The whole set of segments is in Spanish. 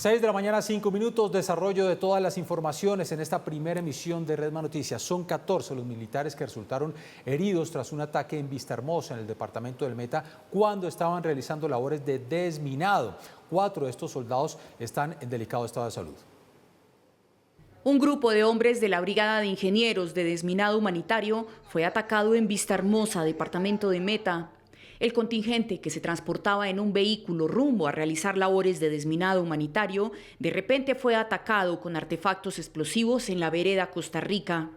6 de la mañana, 5 minutos, desarrollo de todas las informaciones en esta primera emisión de Redma Noticias. Son 14 los militares que resultaron heridos tras un ataque en Vistahermosa, en el departamento del Meta, cuando estaban realizando labores de desminado. 4 de estos soldados están en delicado estado de salud. Un grupo de hombres de la Brigada de Ingenieros de Desminado Humanitario fue atacado en Vistahermosa, departamento de Meta. El contingente, que se transportaba en un vehículo rumbo a realizar labores de desminado humanitario, de repente fue atacado con artefactos explosivos en la vereda Costa Rica.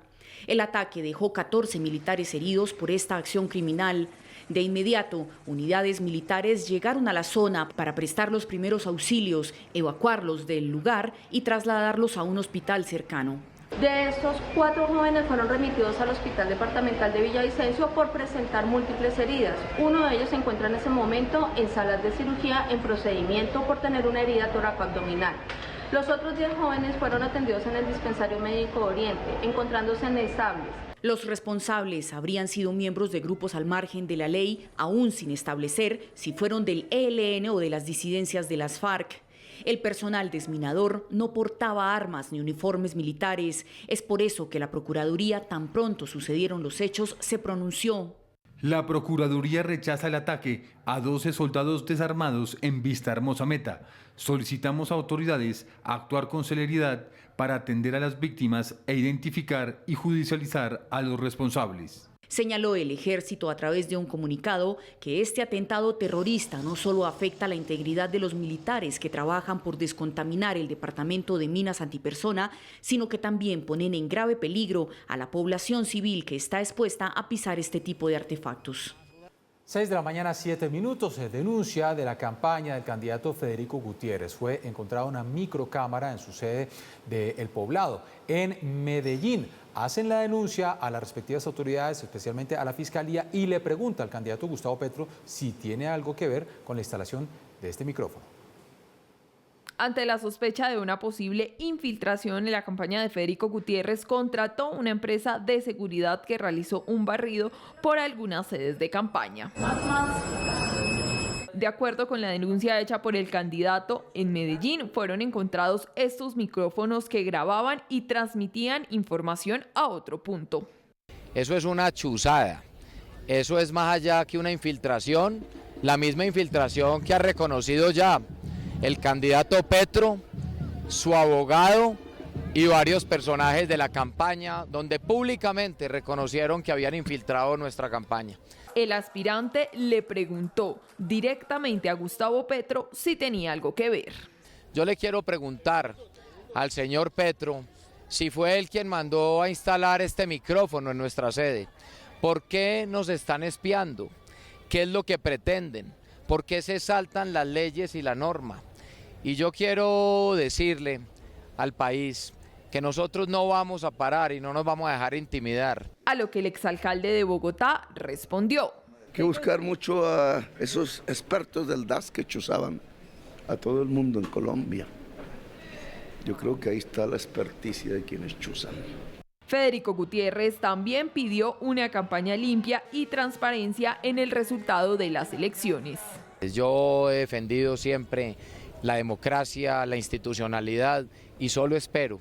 El ataque dejó 14 militares heridos por esta acción criminal. De inmediato, unidades militares llegaron a la zona para prestar los primeros auxilios, evacuarlos del lugar y trasladarlos a un hospital cercano. De estos 4 jóvenes fueron remitidos al Hospital Departamental de Villavicencio por presentar múltiples heridas. Uno de ellos se encuentra en ese momento en salas de cirugía en procedimiento por tener una herida toracoabdominal. Los otros 10 jóvenes fueron atendidos en el Dispensario Médico Oriente, encontrándose inestables. Los responsables habrían sido miembros de grupos al margen de la ley, aún sin establecer si fueron del ELN o de las disidencias de las FARC. El personal desminador no portaba armas ni uniformes militares. Es por eso que la Procuraduría, tan pronto sucedieron los hechos, se pronunció. La Procuraduría rechaza el ataque a 12 soldados desarmados en Vistahermosa Meta. Solicitamos a autoridades actuar con celeridad para atender a las víctimas e identificar y judicializar a los responsables. Señaló el Ejército a través de un comunicado que este atentado terrorista no solo afecta la integridad de los militares que trabajan por descontaminar el Departamento de Minas Antipersona, sino que también ponen en grave peligro a la población civil que está expuesta a pisar este tipo de artefactos. 6 de la mañana, 7 minutos. Denuncia de la campaña del candidato Federico Gutiérrez. Fue encontrada una microcámara en su sede de El Poblado, en Medellín. Hacen la denuncia a las respectivas autoridades, especialmente a la Fiscalía, y le pregunta al candidato Gustavo Petro si tiene algo que ver con la instalación de este micrófono. Ante la sospecha de una posible infiltración en la campaña de Federico Gutiérrez, contrató una empresa de seguridad que realizó un barrido por algunas sedes de campaña. De acuerdo con la denuncia hecha por el candidato, en Medellín fueron encontrados estos micrófonos que grababan y transmitían información a otro punto. Eso es una chuzada, eso es más allá que una infiltración, la misma infiltración que ha reconocido ya el candidato Petro, su abogado y varios personajes de la campaña, donde públicamente reconocieron que habían infiltrado nuestra campaña. El aspirante le preguntó directamente a Gustavo Petro si tenía algo que ver. Yo le quiero preguntar al señor Petro si fue él quien mandó a instalar este micrófono en nuestra sede. ¿Por qué nos están espiando? ¿Qué es lo que pretenden? ¿Por qué se saltan las leyes y la norma? Y yo quiero decirle al país que nosotros no vamos a parar y no nos vamos a dejar intimidar. A lo que el exalcalde de Bogotá respondió. Hay que buscar mucho a esos expertos del DAS que chuzaban a todo el mundo en Colombia. Yo creo que ahí está la experticia de quienes chuzan. Federico Gutiérrez también pidió una campaña limpia y transparencia en el resultado de las elecciones. Yo he defendido siempre la democracia, la institucionalidad y solo espero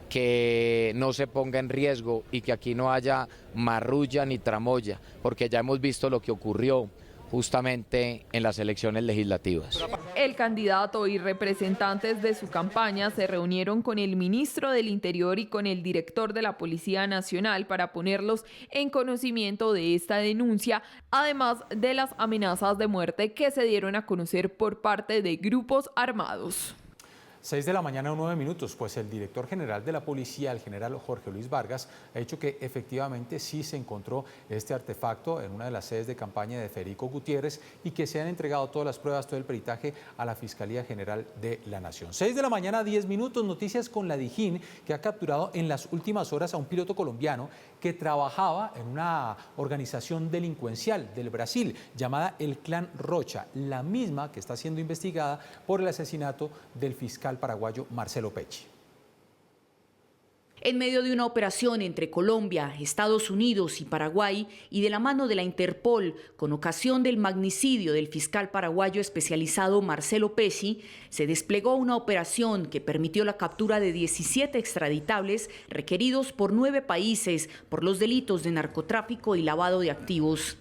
que no se ponga en riesgo y que aquí no haya marrulla ni tramoya, porque ya hemos visto lo que ocurrió justamente en las elecciones legislativas. El candidato y representantes de su campaña se reunieron con el ministro del Interior y con el director de la Policía Nacional para ponerlos en conocimiento de esta denuncia, además de las amenazas de muerte que se dieron a conocer por parte de grupos armados. 6 de la mañana, 9 minutos, pues el director general de la policía, el general Jorge Luis Vargas, ha dicho que efectivamente sí se encontró este artefacto en una de las sedes de campaña de Federico Gutiérrez y que se han entregado todas las pruebas, todo el peritaje a la Fiscalía General de la Nación. 6 de la mañana, 10 minutos, noticias con la DIJÍN, que ha capturado en las últimas horas a un piloto colombiano que trabajaba en una organización delincuencial del Brasil llamada el Clan Rocha, la misma que está siendo investigada por el asesinato del fiscal paraguayo Marcelo Pecci. En medio de una operación entre Colombia, Estados Unidos y Paraguay y de la mano de la Interpol, con ocasión del magnicidio del fiscal paraguayo especializado Marcelo Pesci, se desplegó una operación que permitió la captura de 17 extraditables requeridos por 9 países por los delitos de narcotráfico y lavado de activos.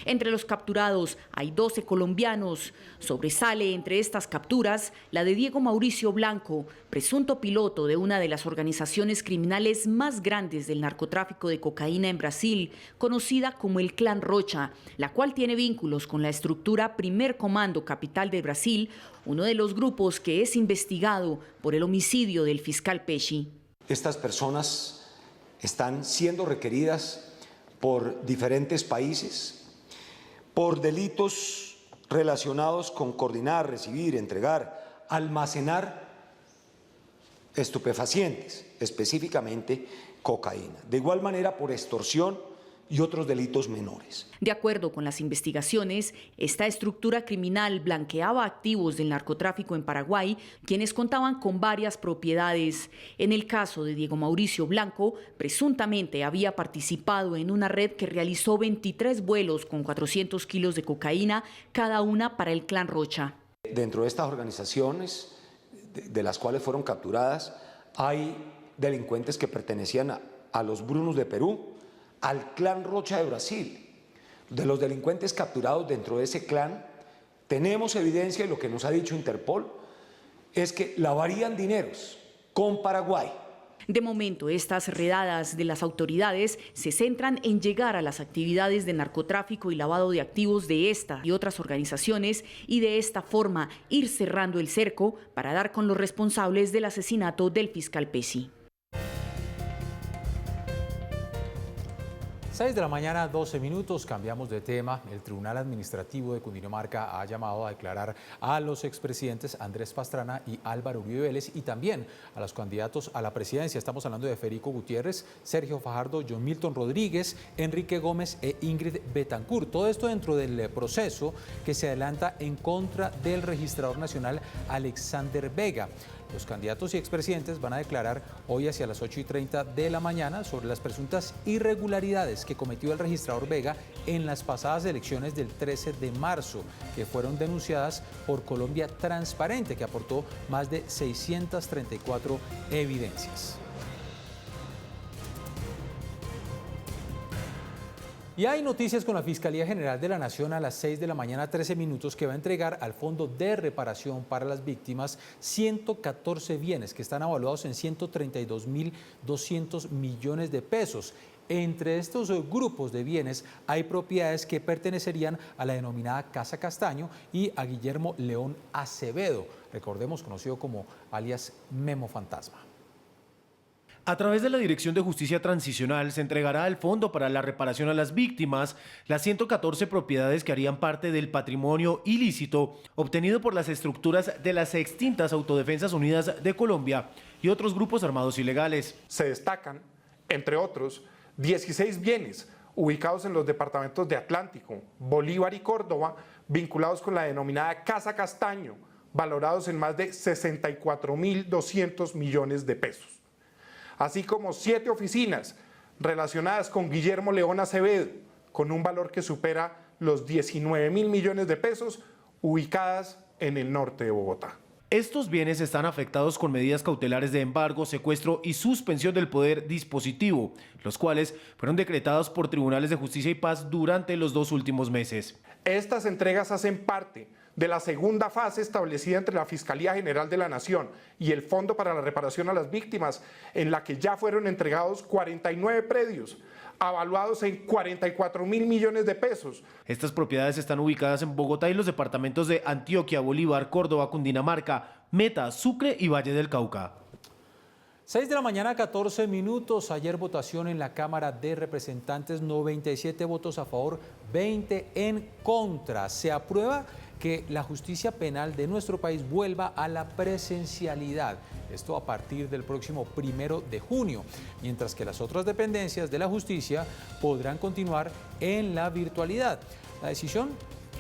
Entre los capturados hay 12 colombianos. Sobresale entre estas capturas la de Diego Mauricio Blanco, presunto piloto de una de las organizaciones criminales más grandes del narcotráfico de cocaína en Brasil, conocida como el Clan Rocha, la cual tiene vínculos con la estructura Primer Comando Capital de Brasil, uno de los grupos que es investigado por el homicidio del fiscal Pesci. Estas personas están siendo requeridas por diferentes países por delitos relacionados con coordinar, recibir, entregar, almacenar estupefacientes, específicamente cocaína. De igual manera por extorsión y otros delitos menores. De acuerdo con las investigaciones, esta estructura criminal blanqueaba activos del narcotráfico en Paraguay, quienes contaban con varias propiedades. En el caso de Diego Mauricio Blanco, presuntamente había participado en una red que realizó 23 vuelos con 400 kilos de cocaína, cada una para el Clan Rocha. Dentro de estas organizaciones, de las cuales fueron capturadas, hay delincuentes que pertenecían a los Brunos de Perú, al Clan Rocha de Brasil. De los delincuentes capturados dentro de ese clan, tenemos evidencia, y lo que nos ha dicho Interpol es que lavarían dineros con Paraguay. De momento, estas redadas de las autoridades se centran en llegar a las actividades de narcotráfico y lavado de activos de esta y otras organizaciones y de esta forma ir cerrando el cerco para dar con los responsables del asesinato del fiscal Pesci. 6 de la mañana, 12 minutos, cambiamos de tema. El Tribunal Administrativo de Cundinamarca ha llamado a declarar a los expresidentes Andrés Pastrana y Álvaro Uribe Vélez y también a los candidatos a la presidencia. Estamos hablando de Federico Gutiérrez, Sergio Fajardo, John Milton Rodríguez, Enrique Gómez e Ingrid Betancourt. Todo esto dentro del proceso que se adelanta en contra del registrador nacional Alexander Vega. Los candidatos y expresidentes van a declarar hoy hacia las 8:30 de la mañana sobre las presuntas irregularidades que cometió el registrador Vega en las pasadas elecciones del 13 de marzo, que fueron denunciadas por Colombia Transparente, que aportó más de 634 evidencias. Y hay noticias con la Fiscalía General de la Nación a las 6 de la mañana, 13 minutos, que va a entregar al Fondo de Reparación para las Víctimas 114 bienes que están evaluados en 132.200 millones de pesos. Entre estos grupos de bienes hay propiedades que pertenecerían a la denominada Casa Castaño y a Guillermo León Acevedo, recordemos conocido como alias Memo Fantasma. A través de la Dirección de Justicia Transicional se entregará al Fondo para la Reparación a las Víctimas las 114 propiedades que harían parte del patrimonio ilícito obtenido por las estructuras de las extintas Autodefensas Unidas de Colombia y otros grupos armados ilegales. Se destacan, entre otros, 16 bienes ubicados en los departamentos de Atlántico, Bolívar y Córdoba, vinculados con la denominada Casa Castaño, valorados en más de 64.200 millones de pesos. Así como 7 oficinas relacionadas con Guillermo León Acevedo, con un valor que supera los 19.000 millones de pesos, ubicadas en el norte de Bogotá. Estos bienes están afectados con medidas cautelares de embargo, secuestro y suspensión del poder dispositivo, los cuales fueron decretados por tribunales de justicia y paz durante los 2 últimos meses. Estas entregas hacen parte de la segunda fase establecida entre la Fiscalía General de la Nación y el Fondo para la Reparación a las Víctimas, en la que ya fueron entregados 49 predios, avaluados en 44.000 millones de pesos. Estas propiedades están ubicadas en Bogotá y los departamentos de Antioquia, Bolívar, Córdoba, Cundinamarca, Meta, Sucre y Valle del Cauca. 6 de la mañana, 14 minutos. Ayer votación en la Cámara de Representantes, 97 votos a favor, 20 en contra. Se aprueba que la justicia penal de nuestro país vuelva a la presencialidad. Esto a partir del próximo 1 de junio, mientras que las otras dependencias de la justicia podrán continuar en la virtualidad. La decisión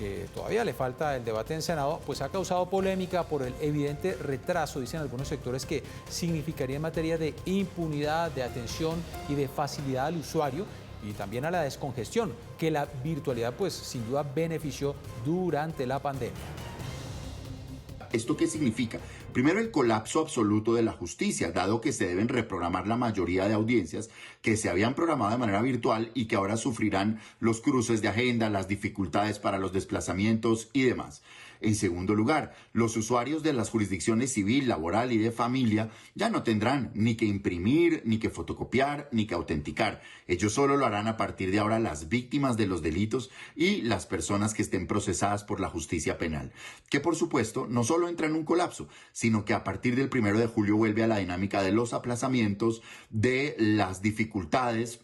que todavía le falta el debate en Senado, pues ha causado polémica por el evidente retraso, dicen algunos sectores, que significaría en materia de impunidad, de atención y de facilidad al usuario y también a la descongestión, que la virtualidad pues sin duda benefició durante la pandemia. ¿Esto qué significa? Primero, el colapso absoluto de la justicia, dado que se deben reprogramar la mayoría de audiencias que se habían programado de manera virtual y que ahora sufrirán los cruces de agenda, las dificultades para los desplazamientos y demás. En segundo lugar, los usuarios de las jurisdicciones civil, laboral y de familia ya no tendrán ni que imprimir, ni que fotocopiar, ni que autenticar. Ellos solo lo harán a partir de ahora las víctimas de los delitos y las personas que estén procesadas por la justicia penal, que por supuesto no solo entra en un colapso, sino que a partir del 1 de julio vuelve a la dinámica de los aplazamientos, de las dificultades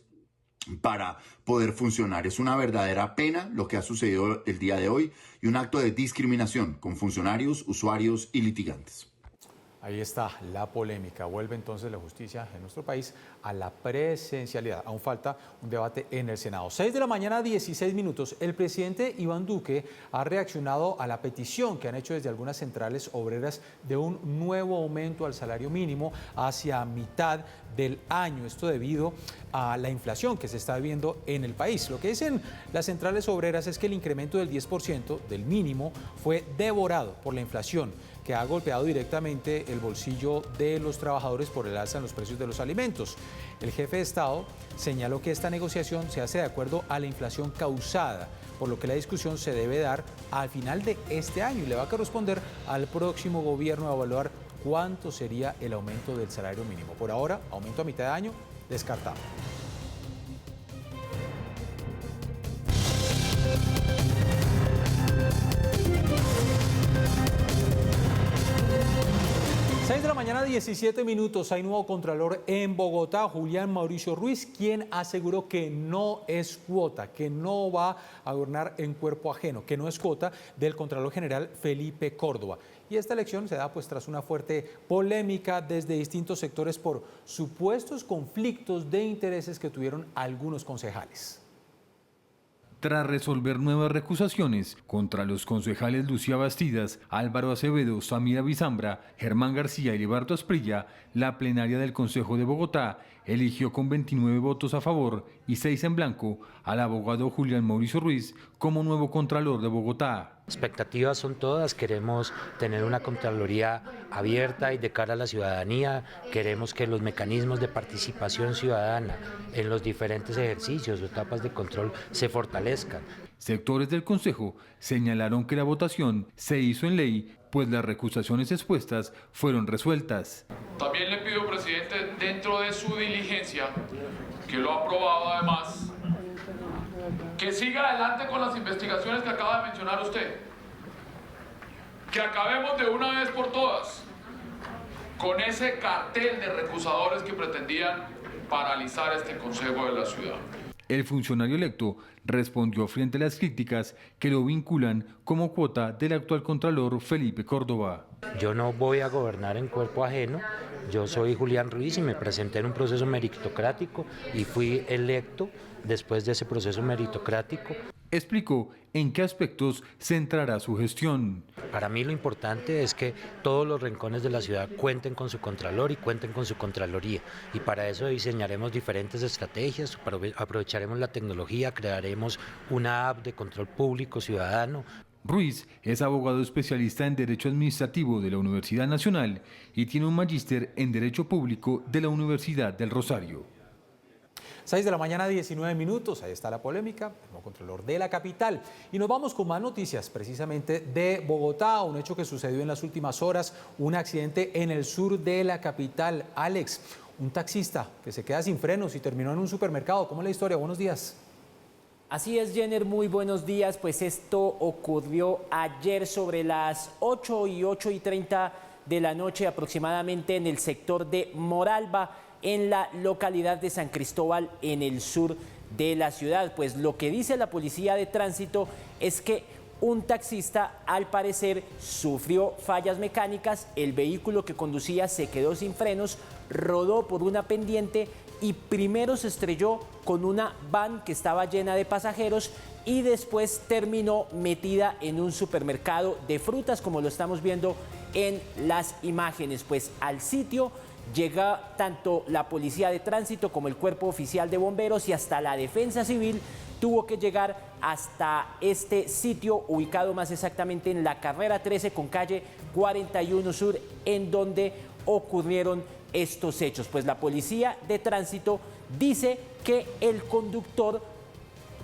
para poder funcionar. Es una verdadera pena lo que ha sucedido el día de hoy y un acto de discriminación con funcionarios, usuarios y litigantes. Ahí está la polémica. Vuelve entonces la justicia en nuestro país a la presencialidad. Aún falta un debate en el Senado. 6 de la mañana, 16 minutos. El presidente Iván Duque ha reaccionado a la petición que han hecho desde algunas centrales obreras de un nuevo aumento al salario mínimo hacia mitad del año. Esto debido a la inflación que se está viviendo en el país. Lo que dicen las centrales obreras es que el incremento del 10% del mínimo fue devorado por la inflación, que ha golpeado directamente el bolsillo de los trabajadores por el alza en los precios de los alimentos. El jefe de Estado señaló que esta negociación se hace de acuerdo a la inflación causada, por lo que la discusión se debe dar al final de este año y le va a corresponder al próximo gobierno evaluar cuánto sería el aumento del salario mínimo. Por ahora, aumento a mitad de año, descartado. De la mañana, 17 minutos. Hay nuevo contralor en Bogotá, Julián Mauricio Ruiz, quien aseguró que no es cuota, que no va a gobernar en cuerpo ajeno, que no es cuota del contralor general Felipe Córdoba. Y esta elección se da pues tras una fuerte polémica desde distintos sectores por supuestos conflictos de intereses que tuvieron algunos concejales. Tras resolver nuevas recusaciones contra los concejales Lucía Bastidas, Álvaro Acevedo, Samira Bizambra, Germán García y Libardo Asprilla, la plenaria del Consejo de Bogotá eligió con 29 votos a favor y 6 en blanco al abogado Julián Mauricio Ruiz como nuevo contralor de Bogotá. Expectativas son todas, queremos tener una Contraloría abierta y de cara a la ciudadanía, queremos que los mecanismos de participación ciudadana en los diferentes ejercicios o etapas de control se fortalezcan. Sectores del Consejo señalaron que la votación se hizo en ley, pues las recusaciones expuestas fueron resueltas. También le pido, presidente, dentro de su diligencia, que lo ha aprobado además, que siga adelante con las investigaciones que acaba de mencionar usted. Que acabemos de una vez por todas con ese cartel de recusadores que pretendían paralizar este Consejo de la Ciudad. El funcionario electo respondió frente a las críticas que lo vinculan como cuota del actual contralor Felipe Córdoba. Yo no voy a gobernar en cuerpo ajeno, yo soy Julián Ruiz y me presenté en un proceso meritocrático y fui electo después de ese proceso meritocrático. Explicó en qué aspectos centrará su gestión. Para mí lo importante es que todos los rincones de la ciudad cuenten con su contralor y cuenten con su contraloría. Y para eso diseñaremos diferentes estrategias, aprovecharemos la tecnología, crearemos una app de control público ciudadano. Ruiz es abogado especialista en Derecho Administrativo de la Universidad Nacional y tiene un magíster en Derecho Público de la Universidad del Rosario. 6 de la mañana, 19 minutos, ahí está la polémica, el nuevo contralor de la capital. Y nos vamos con más noticias, precisamente de Bogotá, un hecho que sucedió en las últimas horas, un accidente en el sur de la capital. Alex, un taxista que se queda sin frenos y terminó en un supermercado. ¿Cómo es la historia? Buenos días. Así es, Jenner, muy buenos días. Pues esto ocurrió ayer sobre las 8:30 de la noche aproximadamente en el sector de Moralba, en la localidad de San Cristóbal, en el sur de la ciudad. Pues lo que dice la policía de tránsito es que un taxista al parecer sufrió fallas mecánicas, el vehículo que conducía se quedó sin frenos, rodó por una pendiente y primero se estrelló con una van que estaba llena de pasajeros y después terminó metida en un supermercado de frutas, como lo estamos viendo en las imágenes. Pues al sitio llega tanto la policía de tránsito como el cuerpo oficial de bomberos y hasta la defensa civil tuvo que llegar hasta este sitio, ubicado más exactamente en la carrera 13 con calle 41 Sur, en donde ocurrieron estos hechos. Pues la policía de tránsito dice que el conductor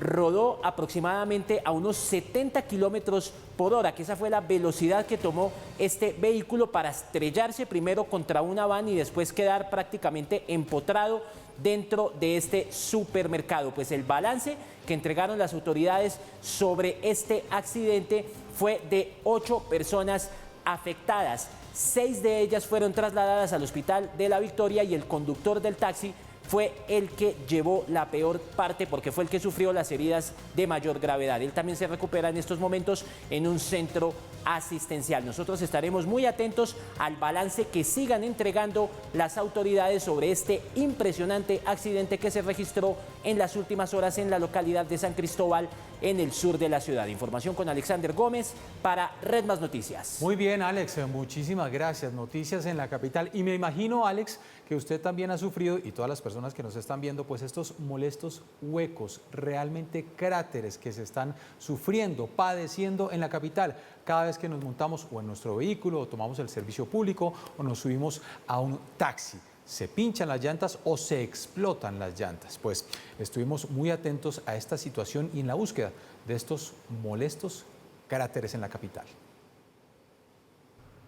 rodó aproximadamente a unos 70 kilómetros por hora, que esa fue la velocidad que tomó este vehículo para estrellarse primero contra una van y después quedar prácticamente empotrado dentro de este supermercado. Pues el balance que entregaron las autoridades sobre este accidente fue de 8 personas afectadas. 6 de ellas fueron trasladadas al Hospital de la Victoria y el conductor del taxi fue el que llevó la peor parte porque fue el que sufrió las heridas de mayor gravedad. Él también se recupera en estos momentos en un centro asistencial. Nosotros estaremos muy atentos al balance que sigan entregando las autoridades sobre este impresionante accidente que se registró en las últimas horas en la localidad de San Cristóbal, en el sur de la ciudad. Información con Alexander Gómez para Red Más Noticias. Muy bien, Alex, muchísimas gracias. Noticias en la capital. Y me imagino, Alex, que usted también ha sufrido, y todas las personas que nos están viendo, pues estos molestos huecos, realmente cráteres que se están sufriendo, padeciendo en la capital. Cada vez que nos montamos o en nuestro vehículo, o tomamos el servicio público, o nos subimos a un taxi, se pinchan las llantas o se explotan las llantas. Pues estuvimos muy atentos a esta situación y en la búsqueda de estos molestos cráteres en la capital.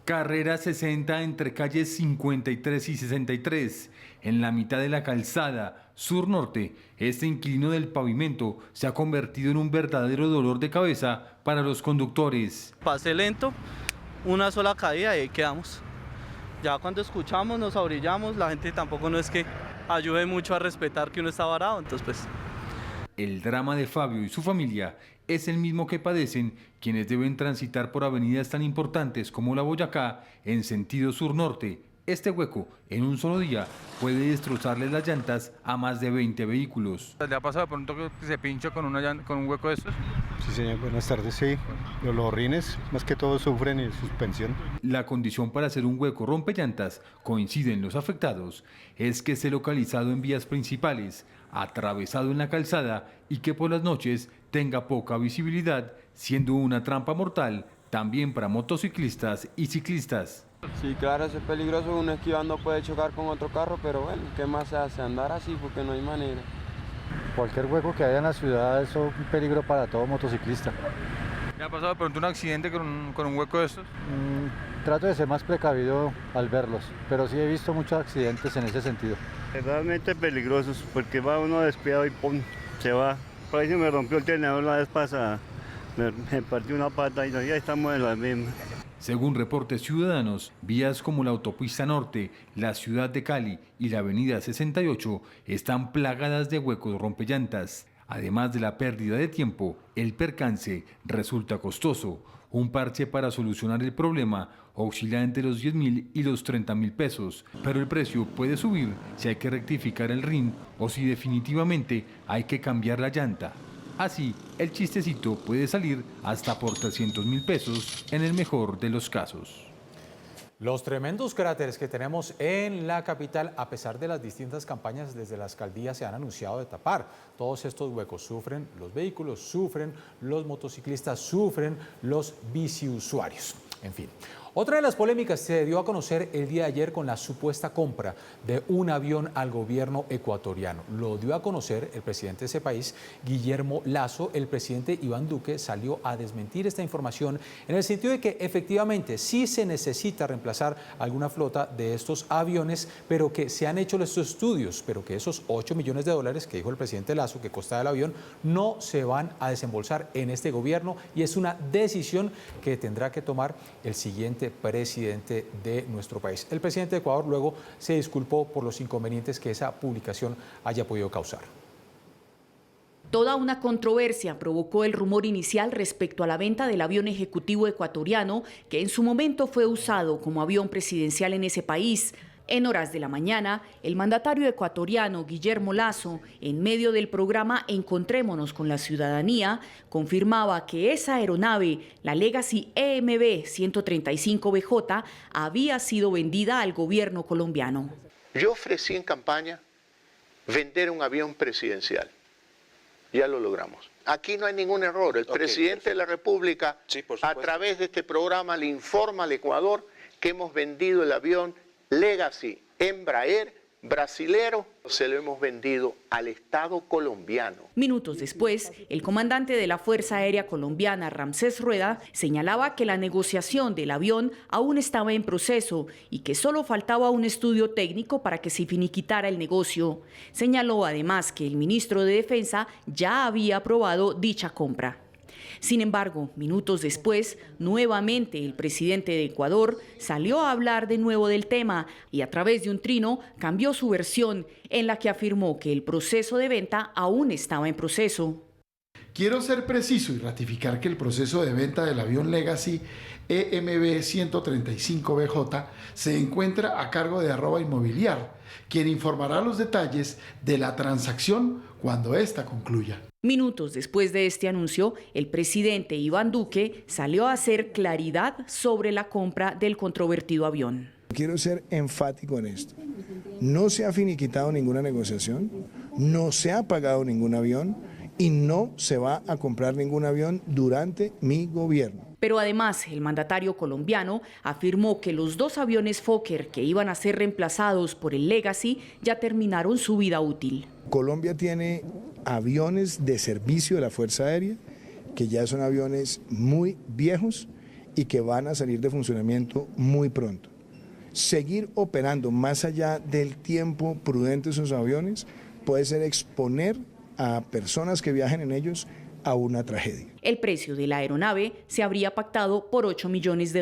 Carrera 60 entre calles 53 y 63, en la mitad de la calzada sur-norte. Este inclino del pavimento se ha convertido en un verdadero dolor de cabeza para los conductores. Pase lento, una sola caída y ahí quedamos. Ya cuando escuchamos nos abrillamos, la gente tampoco no es que ayude mucho a respetar que uno está varado, entonces pues... El drama de Fabio y su familia es el mismo que padecen quienes deben transitar por avenidas tan importantes como la Boyacá en sentido sur-norte. Este hueco en un solo día puede destrozarles las llantas a más de 20 vehículos. ¿Le ha pasado de pronto que se pincha con un hueco de estos? Sí, señor, buenas tardes, sí. Los rines más que todo sufren en suspensión. La condición para hacer un hueco rompellantas, coinciden los afectados, es que esté localizado en vías principales, atravesado en la calzada y que por las noches tenga poca visibilidad, siendo una trampa mortal también para motociclistas y ciclistas. Sí, claro, eso es peligroso, uno esquivando puede chocar con otro carro, pero bueno, ¿qué más se hace? Andar así porque no hay manera. Cualquier hueco que haya en la ciudad es un peligro para todo motociclista. ¿Le ha pasado de pronto un accidente con un hueco de estos? Trato de ser más precavido al verlos, pero sí he visto muchos accidentes en ese sentido. Realmente peligrosos porque va uno despiadado y ¡pum!, se va. Por ahí se me rompió el tenedor la vez pasada, me partió una pata y ya estamos en las mismas. Según reportes ciudadanos, vías como la autopista norte, la ciudad de Cali y la avenida 68 están plagadas de huecos rompellantas. Además de la pérdida de tiempo, el percance resulta costoso. Un parche para solucionar el problema oscila entre los 10.000 y los 30.000 pesos, pero el precio puede subir si hay que rectificar el rin o si definitivamente hay que cambiar la llanta. Así, el chistecito puede salir hasta por 300.000 pesos en el mejor de los casos. Los tremendos cráteres que tenemos en la capital, a pesar de las distintas campañas desde la alcaldía, se han anunciado de tapar. Todos estos huecos sufren los vehículos, sufren los motociclistas, sufren los biciusuarios. En fin. Otra de las polémicas se dio a conocer el día de ayer con la supuesta compra de un avión al gobierno ecuatoriano. Lo dio a conocer el presidente de ese país, Guillermo Lasso. El presidente Iván Duque salió a desmentir esta información en el sentido de que efectivamente sí se necesita reemplazar alguna flota de estos aviones, pero que se han hecho estos estudios, pero que esos 8 millones de dólares que dijo el presidente Lasso que costa el avión no se van a desembolsar en este gobierno y es una decisión que tendrá que tomar el siguiente presidente de nuestro país. El presidente de Ecuador luego se disculpó por los inconvenientes que esa publicación haya podido causar. Toda una controversia provocó el rumor inicial respecto a la venta del avión ejecutivo ecuatoriano que en su momento fue usado como avión presidencial en ese país. En horas de la mañana, el mandatario ecuatoriano Guillermo Lasso, en medio del programa Encontrémonos con la Ciudadanía, confirmaba que esa aeronave, la Legacy EMB 135BJ, había sido vendida al gobierno colombiano. Yo ofrecí en campaña vender un avión presidencial. Ya lo logramos. Aquí no hay ningún error. El presidente de la República, a través de este programa, le informa al Ecuador que hemos vendido el avión Legacy Embraer brasilero, se lo hemos vendido al Estado colombiano. Minutos después, el comandante de la Fuerza Aérea Colombiana, Ramsés Rueda, señalaba que la negociación del avión aún estaba en proceso y que solo faltaba un estudio técnico para que se finiquitara el negocio. Señaló además que el ministro de Defensa ya había aprobado dicha compra. Sin embargo, minutos después, nuevamente el presidente de Ecuador salió a hablar de nuevo del tema y a través de un trino cambió su versión en la que afirmó que el proceso de venta aún estaba en proceso. Quiero ser preciso y ratificar que el proceso de venta del avión Legacy EMB 135BJ se encuentra a cargo de @inmobiliar, quien informará los detalles de la transacción cuando ésta concluya. Minutos después de este anuncio, el presidente Iván Duque salió a hacer claridad sobre la compra del controvertido avión. Quiero ser enfático en esto. No se ha finiquitado ninguna negociación, no se ha pagado ningún avión y no se va a comprar ningún avión durante mi gobierno. Pero además, el mandatario colombiano afirmó que los 2 aviones Fokker que iban a ser reemplazados por el Legacy ya terminaron su vida útil. Colombia tiene aviones de servicio de la Fuerza Aérea, que ya son aviones muy viejos y que van a salir de funcionamiento muy pronto. Seguir operando más allá del tiempo prudente esos aviones puede ser exponer a personas que viajen en ellos a una tragedia. El precio de la aeronave se habría pactado por $8 millones.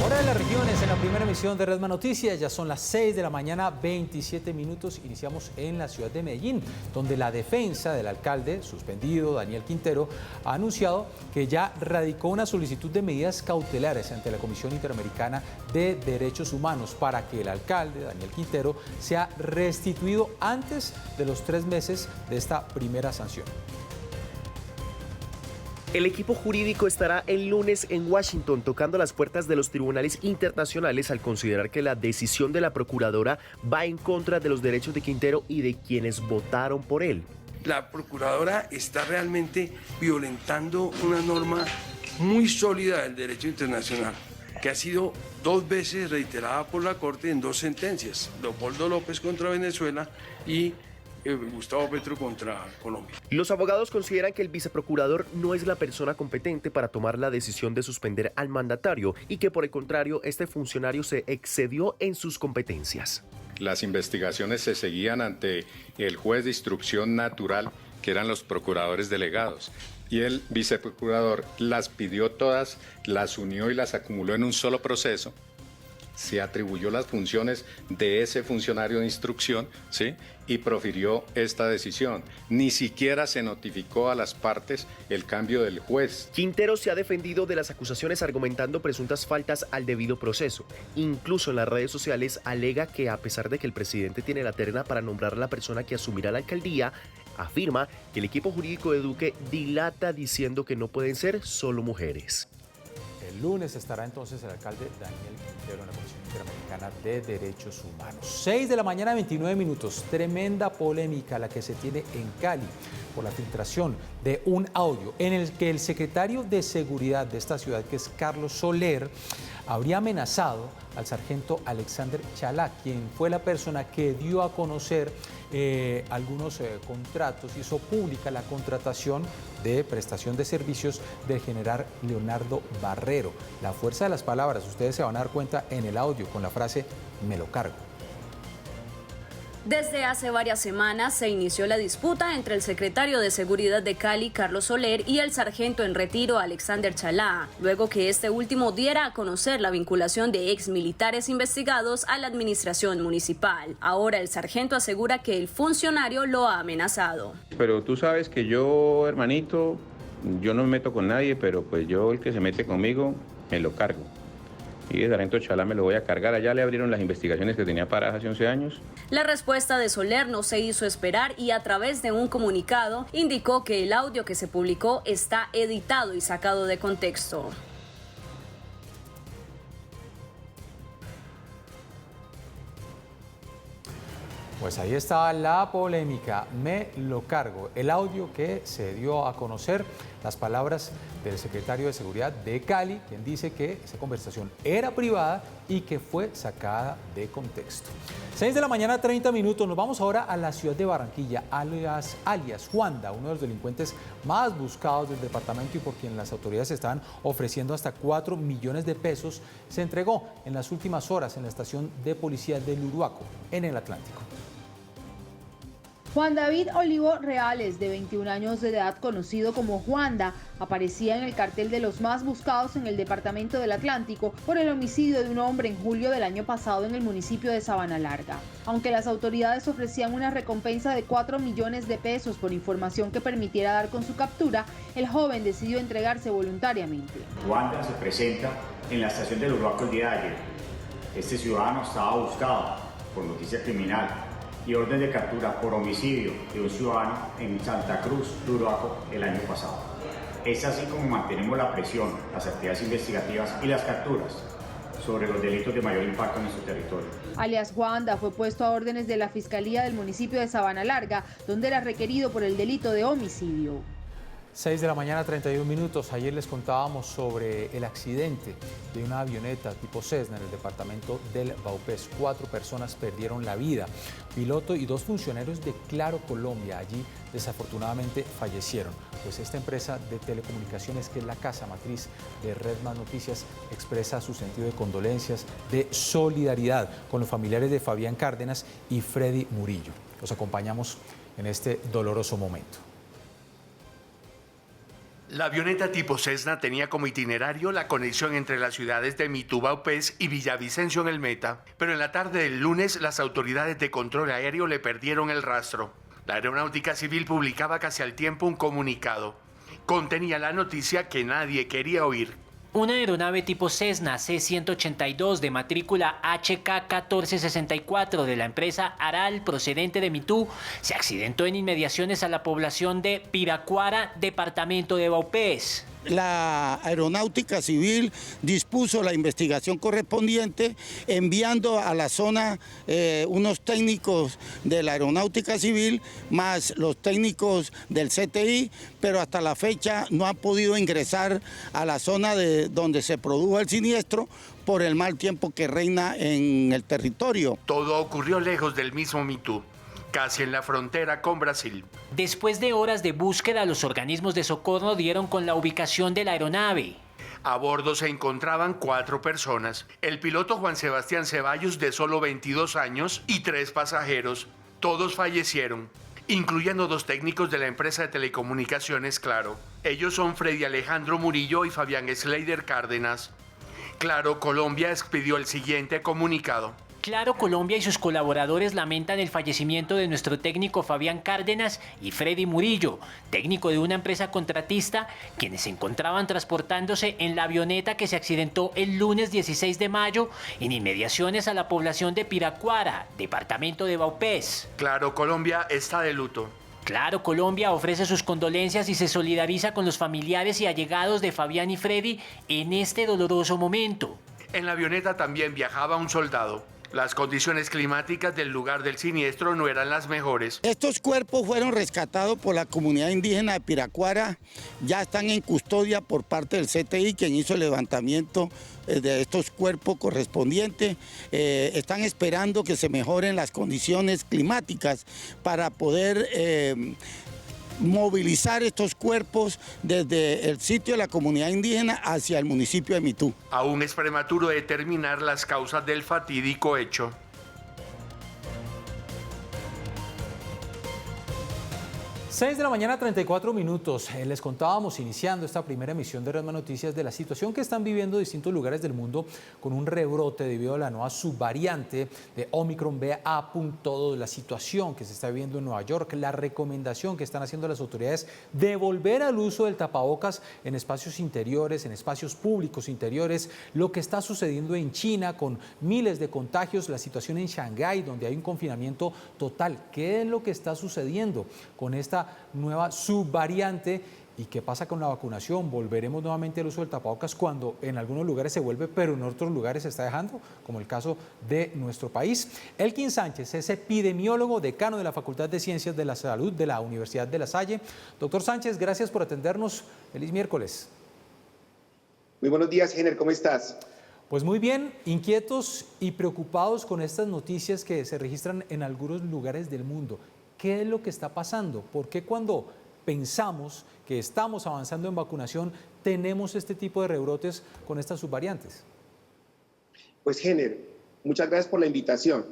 Hora de las regiones en la primera emisión de Redman Noticias. Ya son las 6 de la mañana, 27 minutos. Iniciamos en la ciudad de Medellín, donde la defensa del alcalde suspendido, Daniel Quintero, ha anunciado que ya radicó una solicitud de medidas cautelares ante la Comisión Interamericana de Derechos Humanos para que el alcalde, Daniel Quintero, sea restituido antes de los 3 meses de esta primera sanción. El equipo jurídico estará el lunes en Washington tocando las puertas de los tribunales internacionales al considerar que la decisión de la procuradora va en contra de los derechos de Quintero y de quienes votaron por él. La procuradora está realmente violentando una norma muy sólida del derecho internacional, que ha sido 2 veces reiterada por la Corte en 2 sentencias, Leopoldo López contra Venezuela y Gustavo Petro contra Colombia. Los abogados consideran que el viceprocurador no es la persona competente para tomar la decisión de suspender al mandatario y que por el contrario este funcionario se excedió en sus competencias. Las investigaciones se seguían ante el juez de instrucción natural, que eran los procuradores delegados, y el viceprocurador las pidió todas, las unió y las acumuló en un solo proceso. Se atribuyó las funciones de ese funcionario de instrucción, ¿sí?, y profirió esta decisión. Ni siquiera se notificó a las partes el cambio del juez. Quintero se ha defendido de las acusaciones argumentando presuntas faltas al debido proceso. Incluso en las redes sociales alega que a pesar de que el presidente tiene la terna para nombrar a la persona que asumirá la alcaldía, afirma que el equipo jurídico de Duque dilata diciendo que no pueden ser solo mujeres. El lunes estará entonces el alcalde Daniel Quintero en la Comisión Interamericana de Derechos Humanos. 6 de la mañana, 29 minutos. Tremenda polémica la que se tiene en Cali por la filtración de un audio en el que el secretario de Seguridad de esta ciudad, que es Carlos Soler, habría amenazado al sargento Alexander Chalá, quien fue la persona que dio a conocer algunos contratos, hizo pública la contratación de prestación de servicios del general Leonardo Barrero. La fuerza de las palabras, ustedes se van a dar cuenta en el audio con la frase "me lo cargo". Desde hace varias semanas se inició la disputa entre el secretario de Seguridad de Cali, Carlos Soler, y el sargento en retiro, Alexander Chalá, luego que este último diera a conocer la vinculación de exmilitares investigados a la administración municipal. Ahora el sargento asegura que el funcionario lo ha amenazado. Pero tú sabes que yo, hermanito, yo no me meto con nadie, pero pues yo el que se mete conmigo, me lo cargo. Y de Sargento Chalá me lo voy a cargar. Allá le abrieron las investigaciones que tenía paradas hace 11 años. La respuesta de Soler no se hizo esperar y a través de un comunicado indicó que el audio que se publicó está editado y sacado de contexto. Pues ahí está la polémica, me lo cargo. El audio que se dio a conocer, las palabras del secretario de Seguridad de Cali, quien dice que esa conversación era privada y que fue sacada de contexto. 6 de la mañana, 30 minutos. Nos vamos ahora a la ciudad de Barranquilla, alias Juanda, uno de los delincuentes más buscados del departamento y por quien las autoridades estaban ofreciendo hasta 4 millones de pesos, se entregó en las últimas horas en la estación de policía del Uruaco, en el Atlántico. Juan David Olivo Reales, de 21 años de edad, conocido como Juanda, aparecía en el cartel de los más buscados en el departamento del Atlántico por el homicidio de un hombre en julio del año pasado en el municipio de Sabana Larga. Aunque las autoridades ofrecían una recompensa de 4 millones de pesos por información que permitiera dar con su captura, el joven decidió entregarse voluntariamente. Juanda se presenta en la estación del Uruaco el día de ayer. Este ciudadano estaba buscado por noticia criminal y orden de captura por homicidio de un ciudadano en Santa Cruz, Uruaco, el año pasado. Es así como mantenemos la presión, las actividades investigativas y las capturas sobre los delitos de mayor impacto en nuestro territorio. Alias Juanda fue puesto a órdenes de la Fiscalía del municipio de Sabana Larga, donde era requerido por el delito de homicidio. 6 de la mañana, 31 minutos. Ayer les contábamos sobre el accidente de una avioneta tipo Cessna en el departamento del Vaupés. 4 personas perdieron la vida. Piloto y 2 funcionarios de Claro Colombia allí desafortunadamente fallecieron. Pues esta empresa de telecomunicaciones, que es la casa matriz de Red Más Noticias, expresa su sentido de condolencias, de solidaridad con los familiares de Fabián Cárdenas y Freddy Murillo. Los acompañamos en este doloroso momento. La avioneta tipo Cessna tenía como itinerario la conexión entre las ciudades de Mitú-Vaupés y Villavicencio en el Meta, pero en la tarde del lunes las autoridades de control aéreo le perdieron el rastro. La Aeronáutica Civil publicaba casi al tiempo un comunicado. Contenía la noticia que nadie quería oír. Una aeronave tipo Cessna C-182 de matrícula HK-1464 de la empresa Aral procedente de Mitú se accidentó en inmediaciones a la población de Piracuara, departamento de Vaupés. La Aeronáutica Civil dispuso la investigación correspondiente, enviando a la zona unos técnicos de la Aeronáutica Civil más los técnicos del CTI, pero hasta la fecha no han podido ingresar a la zona de donde se produjo el siniestro por el mal tiempo que reina en el territorio. Todo ocurrió lejos del mismo Mitú, casi en la frontera con Brasil. Después de horas de búsqueda, los organismos de socorro dieron con la ubicación de la aeronave. A bordo se encontraban 4 personas. El piloto Juan Sebastián Ceballos, de solo 22 años, y 3 pasajeros. Todos fallecieron, incluyendo 2 técnicos de la empresa de telecomunicaciones Claro. Ellos son Freddy Alejandro Murillo y Fabián Sleider Cárdenas. Claro Colombia expidió el siguiente comunicado. Claro Colombia y sus colaboradores lamentan el fallecimiento de nuestro técnico Fabián Cárdenas y Freddy Murillo, técnico de una empresa contratista, quienes se encontraban transportándose en la avioneta que se accidentó el lunes 16 de mayo en inmediaciones a la población de Piracuara, departamento de Vaupés. Claro Colombia está de luto. Claro Colombia ofrece sus condolencias y se solidariza con los familiares y allegados de Fabián y Freddy en este doloroso momento. En la avioneta también viajaba un soldado. Las condiciones climáticas del lugar del siniestro no eran las mejores. Estos cuerpos fueron rescatados por la comunidad indígena de Piracuara, ya están en custodia por parte del CTI, quien hizo el levantamiento de estos cuerpos correspondientes. Están esperando que se mejoren las condiciones climáticas para poder movilizar estos cuerpos desde el sitio de la comunidad indígena hacia el municipio de Mitú. Aún es prematuro determinar las causas del fatídico hecho. 6 de la mañana, 34 minutos. Les contábamos, iniciando esta primera emisión de Redma Noticias, de la situación que están viviendo distintos lugares del mundo con un rebrote debido a la nueva subvariante de Omicron BA.2, la situación que se está viviendo en Nueva York, la recomendación que están haciendo las autoridades de volver al uso del tapabocas en espacios interiores, en espacios públicos interiores, lo que está sucediendo en China con miles de contagios, la situación en Shanghái, donde hay un confinamiento total. ¿Qué es lo que está sucediendo con esta nueva subvariante? ¿Y qué pasa con la vacunación? ¿Volveremos nuevamente al uso del tapabocas cuando en algunos lugares se vuelve, pero en otros lugares se está dejando, como el caso de nuestro país? Elkin Sánchez es epidemiólogo, decano de la Facultad de Ciencias de la Salud de la Universidad de La Salle. Doctor Sánchez, gracias por atendernos. Feliz miércoles. Muy buenos días, Jenner, ¿cómo estás? Pues muy bien, inquietos y preocupados con estas noticias que se registran en algunos lugares del mundo. ¿Qué es lo que está pasando? ¿Por qué cuando pensamos que estamos avanzando en vacunación tenemos este tipo de rebrotes con estas subvariantes? Pues Jenner, muchas gracias por la invitación.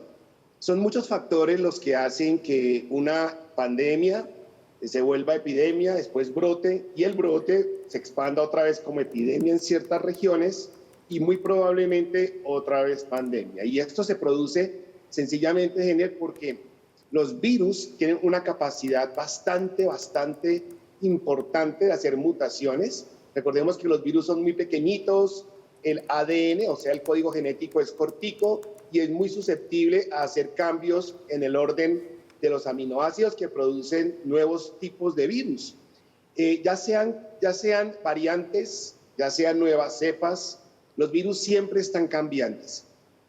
Son muchos factores los que hacen que una pandemia se vuelva epidemia, después brote, y el brote se expanda otra vez como epidemia en ciertas regiones y muy probablemente otra vez pandemia. Y esto se produce sencillamente, Jenner, porque los virus tienen una capacidad bastante importante de hacer mutaciones. Recordemos que los virus son muy pequeñitos, el ADN, o sea, el código genético es cortico y es muy susceptible a hacer cambios en el orden de los aminoácidos que producen nuevos tipos de virus. Ya sean variantes, ya sean nuevas cepas, los virus siempre están cambiantes.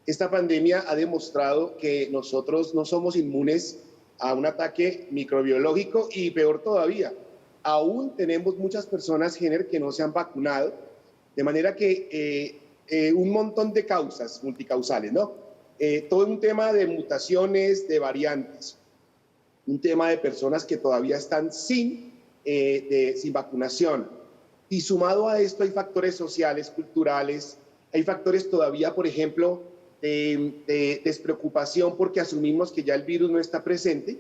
Esta pandemia ha demostrado que nosotros no somos inmunes a un ataque microbiológico y peor todavía, aún tenemos muchas personas, Jenner, que no se han vacunado, de manera que un montón de causas multicausales, ¿no? Todo un tema de mutaciones, de variantes, un tema de personas que todavía están sin vacunación. Y sumado a esto hay factores sociales, culturales, hay factores todavía, por ejemplo, de despreocupación porque asumimos que ya el virus no está presente.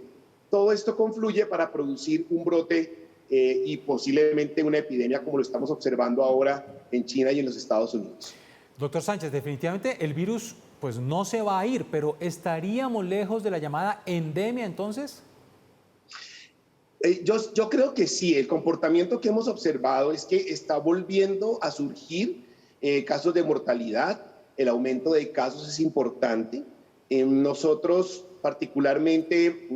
Todo esto confluye para producir un brote y posiblemente una epidemia como lo estamos observando ahora en China y en los Estados Unidos. Doctor Sánchez, definitivamente el virus pues no se va a ir, pero ¿estaríamos lejos de la llamada endemia entonces? Yo creo que sí. El comportamiento que hemos observado es que está volviendo a surgir casos de mortalidad. El aumento de casos es importante. Nosotros particularmente,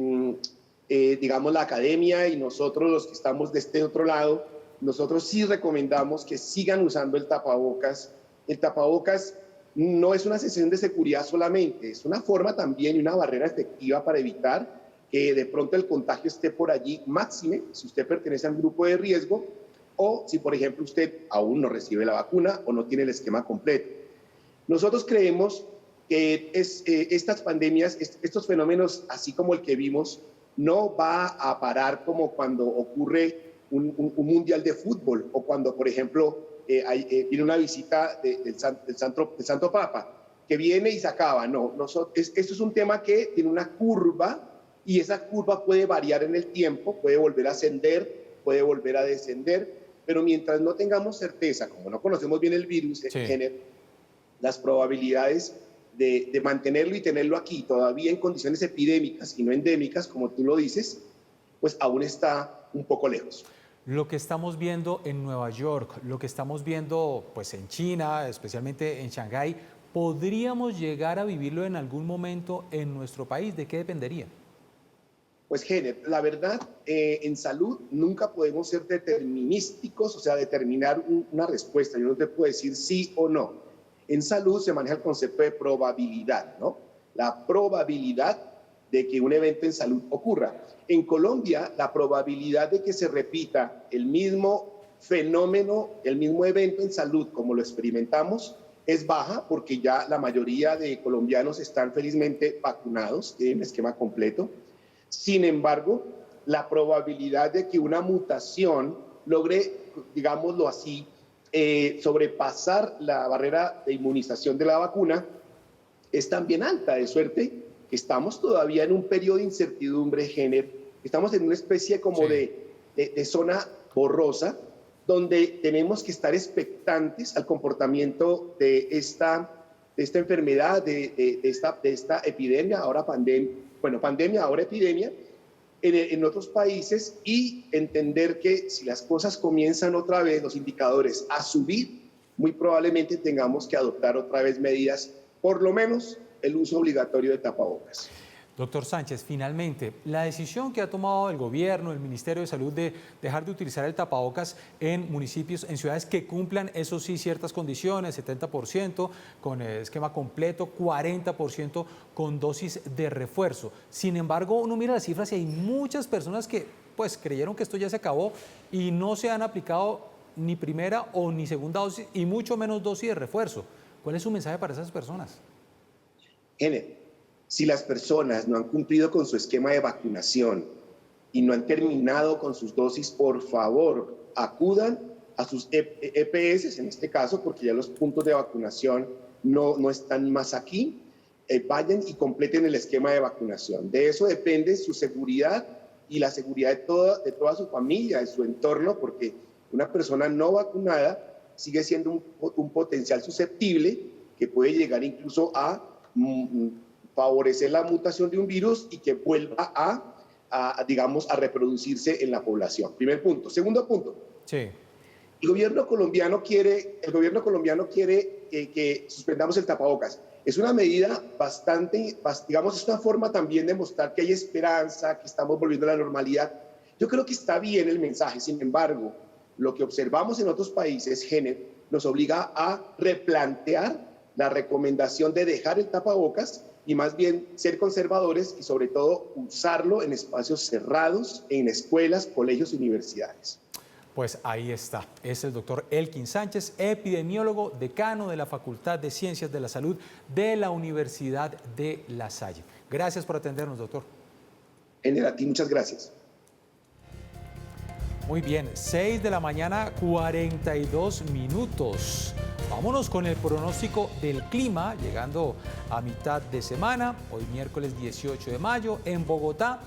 digamos la academia y nosotros los que estamos de este otro lado, nosotros sí recomendamos que sigan usando el tapabocas. El tapabocas no es una sensación de seguridad solamente, es una forma también y una barrera efectiva para evitar que de pronto el contagio esté por allí, máxime si usted pertenece a un grupo de riesgo o si, por ejemplo, usted aún no recibe la vacuna o no tiene el esquema completo. Nosotros creemos que estas pandemias, estos fenómenos, así como el que vimos, no va a parar como cuando ocurre un mundial de fútbol o cuando, por ejemplo, viene una visita del Santo Papa, que viene y se acaba. No, esto es un tema que tiene una curva y esa curva puede variar en el tiempo, puede volver a ascender, puede volver a descender, pero mientras no tengamos certeza, como no conocemos bien el virus, las probabilidades de mantenerlo y tenerlo aquí todavía en condiciones epidémicas y no endémicas, como tú lo dices, pues aún está un poco lejos. Lo que estamos viendo en Nueva York, lo que estamos viendo pues en China, especialmente en Shanghái, ¿podríamos llegar a vivirlo en algún momento en nuestro país? ¿De qué dependería? Pues, Jenner, la verdad, en salud nunca podemos ser determinísticos, o sea, determinar una respuesta. Yo no te puedo decir sí o no. En salud se maneja el concepto de probabilidad, ¿no? La probabilidad de que un evento en salud ocurra. En Colombia, la probabilidad de que se repita el mismo fenómeno, el mismo evento en salud como lo experimentamos, es baja porque ya la mayoría de colombianos están felizmente vacunados, tienen esquema completo. Sin embargo, la probabilidad de que una mutación logre, digámoslo así, sobrepasar la barrera de inmunización de la vacuna es también alta, de suerte que estamos todavía en un periodo de incertidumbre, Jenner, Estamos en una especie como de zona borrosa, donde tenemos que estar expectantes al comportamiento de esta enfermedad, de esta epidemia, ahora pandemia, ahora epidemia, en otros países, y entender que si las cosas comienzan otra vez, los indicadores a subir, muy probablemente tengamos que adoptar otra vez medidas, por lo menos el uso obligatorio de tapabocas. Doctor Sánchez, finalmente, la decisión que ha tomado el gobierno, el Ministerio de Salud, de dejar de utilizar el tapabocas en municipios, en ciudades que cumplan, eso sí, ciertas condiciones, 70% con esquema completo, 40% con dosis de refuerzo. Sin embargo, uno mira las cifras y hay muchas personas que pues creyeron que esto ya se acabó y no se han aplicado ni primera o ni segunda dosis y mucho menos dosis de refuerzo. ¿Cuál es su mensaje para esas personas? Si las personas no han cumplido con su esquema de vacunación y no han terminado con sus dosis, por favor, acudan a sus EPS, en este caso, porque ya los puntos de vacunación no están más aquí. Vayan y completen el esquema de vacunación. De eso depende su seguridad y la seguridad de toda su familia, de su entorno, porque una persona no vacunada sigue siendo un potencial susceptible que puede llegar incluso a favorecer la mutación de un virus y que vuelva digamos, a reproducirse en la población. Primer punto. Segundo punto. Sí. El gobierno colombiano quiere que suspendamos el tapabocas. Es una medida digamos, es una forma también de mostrar que hay esperanza, que estamos volviendo a la normalidad. Yo creo que está bien el mensaje. Sin embargo, lo que observamos en otros países, nos obliga a replantear la recomendación de dejar el tapabocas y más bien ser conservadores y sobre todo usarlo en espacios cerrados, en escuelas, colegios y universidades. Pues ahí está, es el doctor Elkin Sánchez, epidemiólogo, decano de la Facultad de Ciencias de la Salud de la Universidad de La Salle. Gracias por atendernos, doctor. A ti, muchas gracias. Muy bien, 6 de la mañana, 42 minutos. Vámonos con el pronóstico del clima, llegando a mitad de semana, hoy miércoles 18 de mayo, en Bogotá.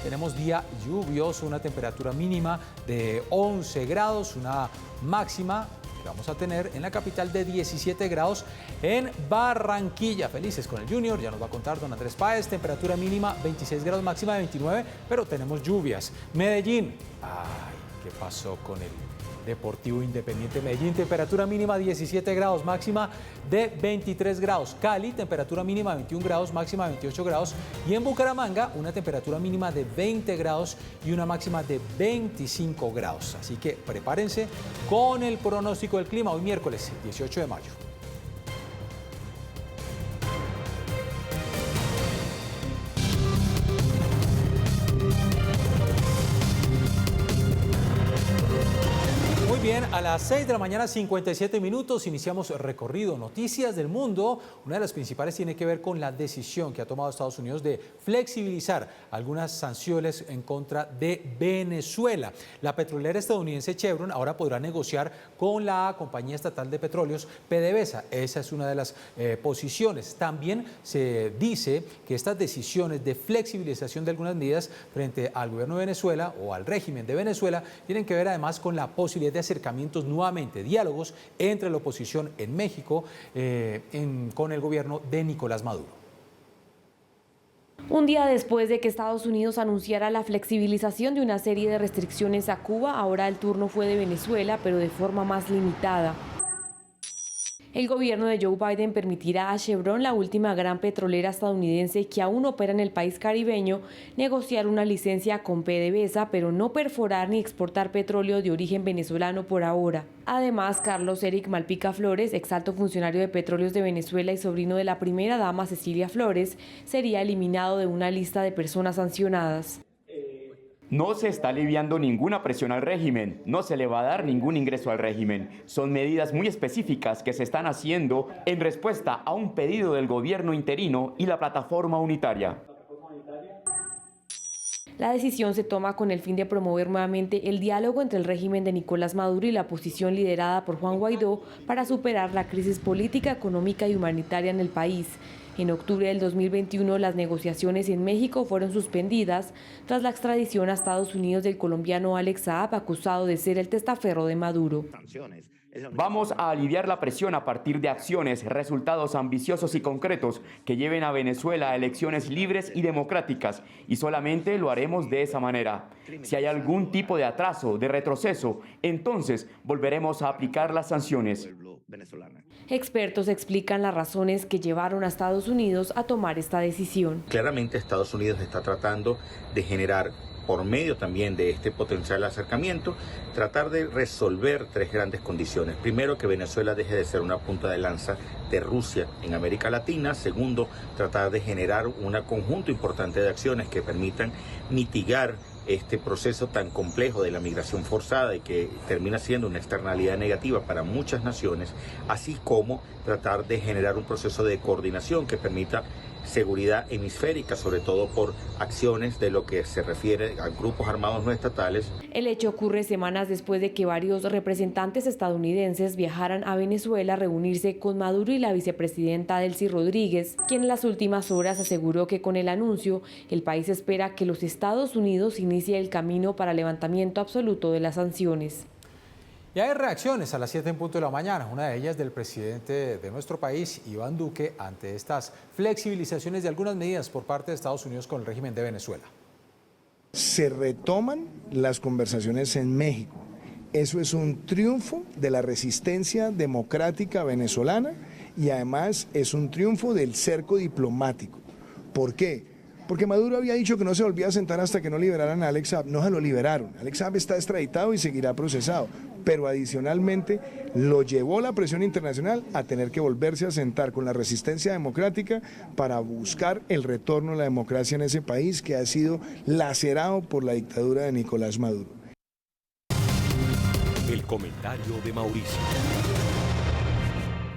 Tenemos día lluvioso, una temperatura mínima de 11 grados, una máxima que vamos a tener en la capital de 17 grados en Barranquilla. Felices con el Junior, ya nos va a contar don Andrés Páez, temperatura mínima 26 grados, máxima de 29, pero tenemos lluvias. Medellín, ¿qué pasó con el Deportivo Independiente Medellín? Temperatura mínima 17 grados, máxima de 23 grados. Cali, temperatura mínima 21 grados, máxima de 28 grados. Y en Bucaramanga, una temperatura mínima de 20 grados y una máxima de 25 grados. Así que prepárense con el pronóstico del clima hoy miércoles 18 de mayo. Bien, a las 6 de la mañana, 57 minutos, iniciamos recorrido Noticias del Mundo. Una de las principales tiene que ver con la decisión que ha tomado Estados Unidos de flexibilizar algunas sanciones en contra de Venezuela. La petrolera estadounidense Chevron ahora podrá negociar con la compañía estatal de petróleos PDVSA. Esa es una de las posiciones. También se dice que estas decisiones de flexibilización de algunas medidas frente al gobierno de Venezuela o al régimen de Venezuela tienen que ver además con la posibilidad de acercamientos nuevamente, diálogos entre la oposición en México con el gobierno de Nicolás Maduro. Un día después de que Estados Unidos anunciara la flexibilización de una serie de restricciones a Cuba, ahora el turno fue de Venezuela, pero de forma más limitada. El gobierno de Joe Biden permitirá a Chevron, la última gran petrolera estadounidense que aún opera en el país caribeño, negociar una licencia con PDVSA, pero no perforar ni exportar petróleo de origen venezolano por ahora. Además, Carlos Eric Malpica Flores, ex alto funcionario de Petróleos de Venezuela y sobrino de la primera dama Cecilia Flores, sería eliminado de una lista de personas sancionadas. No se está aliviando ninguna presión al régimen, no se le va a dar ningún ingreso al régimen. Son medidas muy específicas que se están haciendo en respuesta a un pedido del gobierno interino y la plataforma unitaria. La decisión se toma con el fin de promover nuevamente el diálogo entre el régimen de Nicolás Maduro y la oposición liderada por Juan Guaidó para superar la crisis política, económica y humanitaria en el país. En octubre del 2021, las negociaciones en México fueron suspendidas tras la extradición a Estados Unidos del colombiano Alex Saab, acusado de ser el testaferro de Maduro. Vamos a aliviar la presión a partir de acciones, resultados ambiciosos y concretos que lleven a Venezuela a elecciones libres y democráticas, y solamente lo haremos de esa manera. Si hay algún tipo de atraso, de retroceso, entonces volveremos a aplicar las sanciones. Expertos explican las razones que llevaron a Estados Unidos a tomar esta decisión. Claramente Estados Unidos está tratando de generar, por medio también de este potencial acercamiento, tratar de resolver tres grandes condiciones. Primero, que Venezuela deje de ser una punta de lanza de Rusia en América Latina. Segundo, tratar de generar un conjunto importante de acciones que permitan mitigar este proceso tan complejo de la migración forzada y que termina siendo una externalidad negativa para muchas naciones, así como tratar de generar un proceso de coordinación que permita seguridad hemisférica, sobre todo por acciones de lo que se refiere a grupos armados no estatales. El hecho ocurre semanas después de que varios representantes estadounidenses viajaran a Venezuela a reunirse con Maduro y la vicepresidenta Delcy Rodríguez, quien en las últimas horas aseguró que con el anuncio el país espera que los Estados Unidos inicie el camino para el levantamiento absoluto de las sanciones. Y hay reacciones a las 7 en punto de la mañana, una de ellas del presidente de nuestro país, Iván Duque, ante estas flexibilizaciones de algunas medidas por parte de Estados Unidos con el régimen de Venezuela. Se retoman las conversaciones en México. Eso es un triunfo de la resistencia democrática venezolana y además es un triunfo del cerco diplomático. ¿Por qué? Porque Maduro había dicho que no se volvía a sentar hasta que no liberaran a Alex Saab. No se lo liberaron. Alex Saab está extraditado y seguirá procesado. Pero adicionalmente lo llevó la presión internacional a tener que volverse a sentar con la resistencia democrática para buscar el retorno a la democracia en ese país que ha sido lacerado por la dictadura de Nicolás Maduro. El comentario de Mauricio.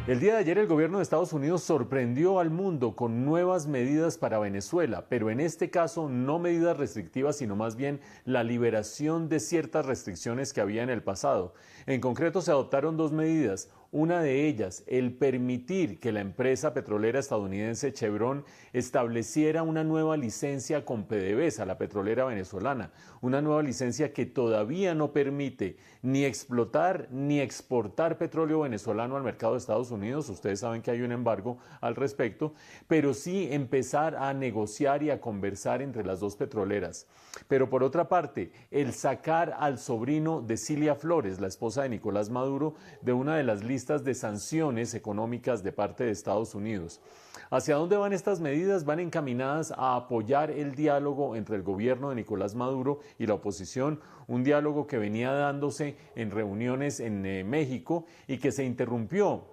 El día de ayer el gobierno de Estados Unidos sorprendió al mundo con nuevas medidas para Venezuela, pero en este caso no medidas restrictivas, sino más bien la liberación de ciertas restricciones que había en el pasado. En concreto se adoptaron dos medidas. Una de ellas, el permitir que la empresa petrolera estadounidense Chevron estableciera una nueva licencia con PDVSA, la petrolera venezolana, una nueva licencia que todavía no permite ni explotar ni exportar petróleo venezolano al mercado de Estados Unidos. Ustedes saben que hay un embargo al respecto, pero sí empezar a negociar y a conversar entre las dos petroleras. Pero por otra parte, el sacar al sobrino de Cilia Flores, la esposa de Nicolás Maduro, de una de las listas de sanciones económicas de parte de Estados Unidos. ¿Hacia dónde van estas medidas? Van encaminadas a apoyar el diálogo entre el gobierno de Nicolás Maduro y la oposición, un diálogo que venía dándose en reuniones en México y que se interrumpió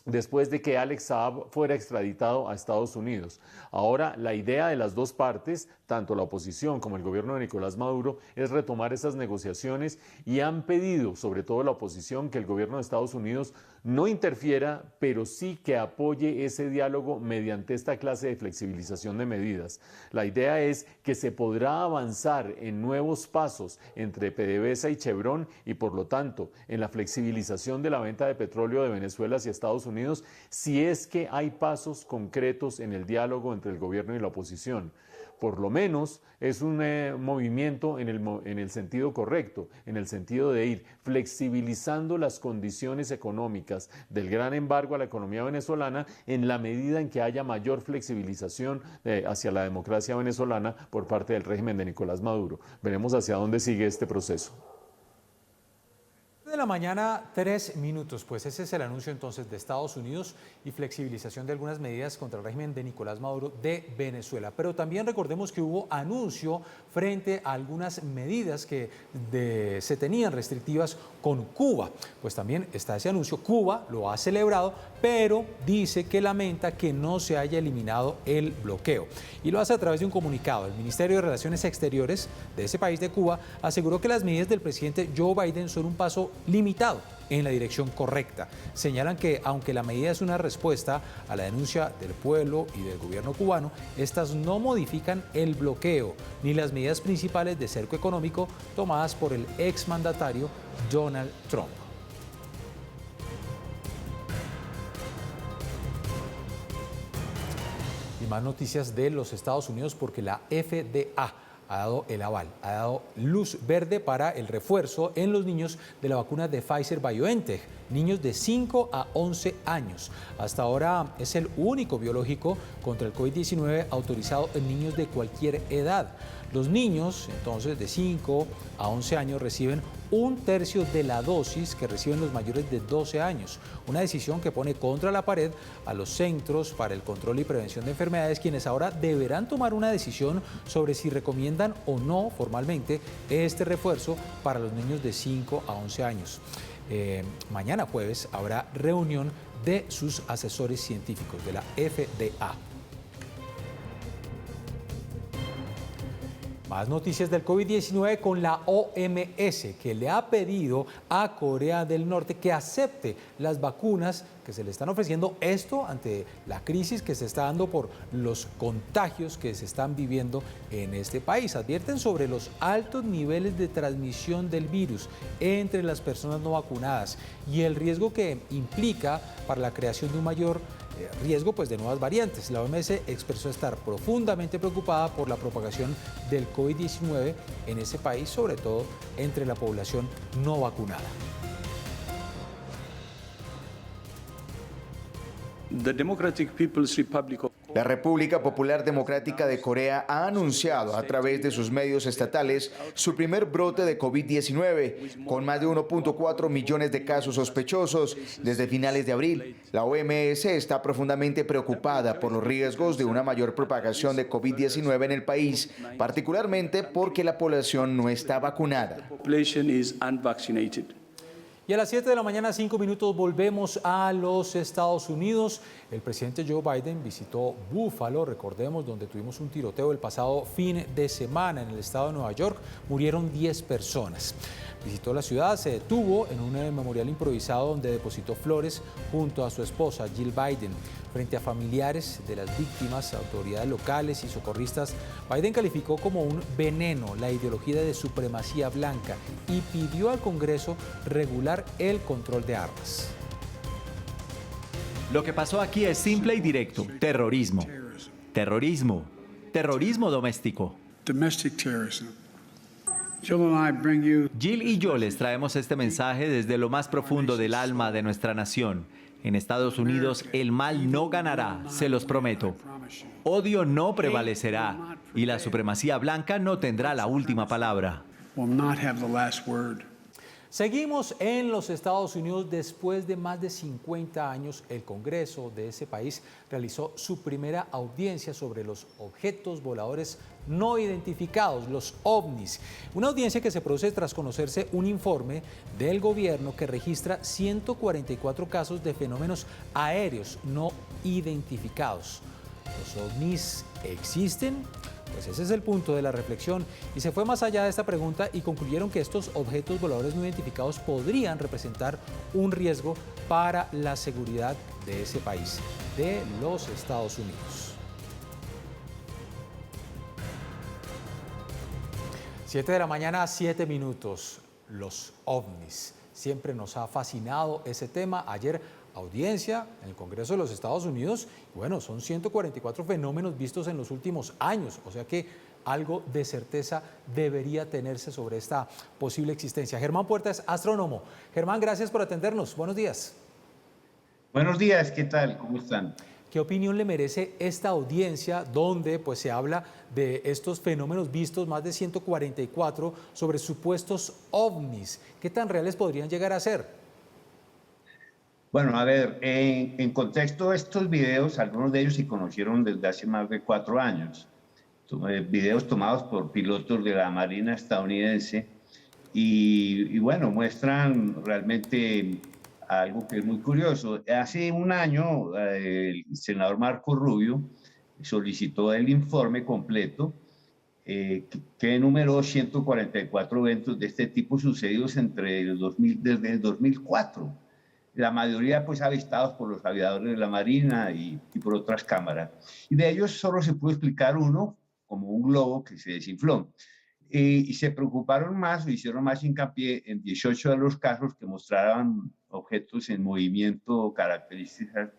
después de que Alex Saab fuera extraditado a Estados Unidos. Ahora, la idea de las dos partes, tanto la oposición como el gobierno de Nicolás Maduro, es retomar esas negociaciones y han pedido, sobre todo la oposición, que el gobierno de Estados Unidos no interfiera, pero sí que apoye ese diálogo mediante esta clase de flexibilización de medidas. La idea es que se podrá avanzar en nuevos pasos entre PDVSA y Chevron y, por lo tanto, en la flexibilización de la venta de petróleo de Venezuela hacia Estados Unidos, si es que hay pasos concretos en el diálogo entre el gobierno y la oposición. Por lo menos es un movimiento en el sentido correcto, en el sentido de ir flexibilizando las condiciones económicas del gran embargo a la economía venezolana en la medida en que haya mayor flexibilización hacia la democracia venezolana por parte del régimen de Nicolás Maduro. Veremos hacia dónde sigue este proceso. De la mañana, 3 minutos, pues ese es el anuncio entonces de Estados Unidos y flexibilización de algunas medidas contra el régimen de Nicolás Maduro de Venezuela. Pero también recordemos que hubo anuncio frente a algunas medidas que se tenían restrictivas con Cuba. Pues también está ese anuncio, Cuba lo ha celebrado, pero dice que lamenta que no se haya eliminado el bloqueo. Y lo hace a través de un comunicado. El Ministerio de Relaciones Exteriores de ese país de Cuba aseguró que las medidas del presidente Joe Biden son un paso limitado en la dirección correcta. Señalan que aunque la medida es una respuesta a la denuncia del pueblo y del gobierno cubano, estas no modifican el bloqueo ni las medidas principales de cerco económico tomadas por el exmandatario Donald Trump. más noticias de los Estados Unidos porque la FDA ha dado el aval, ha dado luz verde para el refuerzo en los niños de la vacuna de Pfizer-BioNTech, niños de 5 a 11 años. Hasta ahora es el único biológico contra el COVID-19 autorizado en niños de cualquier edad. Los niños, entonces, de 5 a 11 años reciben 1/3 de la dosis que reciben los mayores de 12 años. Una decisión que pone contra la pared a los Centros para el Control y Prevención de Enfermedades, quienes ahora deberán tomar una decisión sobre si recomiendan o no formalmente este refuerzo para los niños de 5 a 11 años. Mañana jueves habrá reunión de sus asesores científicos de la FDA. Más noticias del COVID-19 con la OMS, que le ha pedido a Corea del Norte que acepte las vacunas que se le están ofreciendo, esto ante la crisis que se está dando por los contagios que se están viviendo en este país. Advierten sobre los altos niveles de transmisión del virus entre las personas no vacunadas y el riesgo que implica para la creación de un mayor riesgo de nuevas variantes. La OMS expresó estar profundamente preocupada por la propagación del COVID-19 en ese país, sobre todo entre la población no vacunada. La República Popular Democrática de Corea ha anunciado a través de sus medios estatales su primer brote de COVID-19, con más de 1.4 millones de casos sospechosos desde finales de abril. La OMS está profundamente preocupada por los riesgos de una mayor propagación de COVID-19 en el país, particularmente porque la población no está vacunada. Y a las 7 de la mañana, 5 minutos, volvemos a los Estados Unidos. El presidente Joe Biden visitó Buffalo, recordemos, donde tuvimos un tiroteo el pasado fin de semana en el estado de Nueva York. Murieron 10 personas. Visitó la ciudad, se detuvo en un memorial improvisado donde depositó flores junto a su esposa, Jill Biden. Frente a familiares de las víctimas, autoridades locales y socorristas, Biden calificó como un veneno la ideología de supremacía blanca y pidió al Congreso regular el control de armas. Lo que pasó aquí es simple y directo: terrorismo. Terrorismo. Terrorismo doméstico. Jill y yo les traemos este mensaje desde lo más profundo del alma de nuestra nación. En Estados Unidos el mal no ganará, se los prometo. Odio no prevalecerá y la supremacía blanca no tendrá la última palabra. Seguimos en los Estados Unidos. Después de más de 50 años, el Congreso de ese país realizó su primera audiencia sobre los objetos voladores no identificados, los ovnis. Una audiencia que se produce tras conocerse un informe del gobierno que registra 144 casos de fenómenos aéreos no identificados. ¿Los ovnis existen? Pues ese es el punto de la reflexión y se fue más allá de esta pregunta y concluyeron que estos objetos voladores no identificados podrían representar un riesgo para la seguridad de ese país, de los Estados Unidos. 7 de la mañana, 7 minutos. Los ovnis. Siempre nos ha fascinado ese tema. Ayer audiencia en el Congreso de los Estados Unidos. Bueno, son 144 fenómenos vistos en los últimos años, o sea que algo de certeza debería tenerse sobre esta posible existencia. Germán Puerta es astrónomo. Germán, gracias por atendernos. Buenos días. Buenos días, ¿qué tal? ¿Cómo están? ¿Qué opinión le merece esta audiencia donde se habla de estos fenómenos vistos, más de 144, sobre supuestos ovnis? ¿Qué tan reales podrían llegar a ser? Bueno, a ver, en contexto, estos videos, algunos de ellos se conocieron desde hace más de 4 años. Videos tomados por pilotos de la Marina estadounidense y bueno, muestran realmente algo que es muy curioso. Hace un año, el senador Marco Rubio solicitó el informe completo que enumeró 144 eventos de este tipo sucedidos desde el 2004. La mayoría avistados por los aviadores de la Marina y por otras cámaras. Y de ellos solo se pudo explicar uno como un globo que se desinfló. Y se preocuparon más o hicieron más hincapié en 18 de los casos que mostraban objetos en movimiento,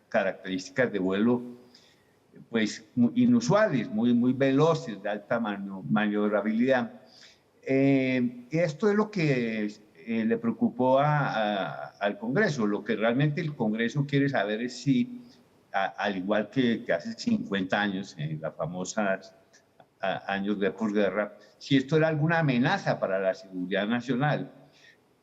características de vuelo pues inusuales, muy veloces, de alta maniobrabilidad. Esto es lo que le preocupó al Congreso. Lo que realmente el Congreso quiere saber es si, al igual que hace 50 años, en las famosas años de posguerra, si esto era alguna amenaza para la seguridad nacional.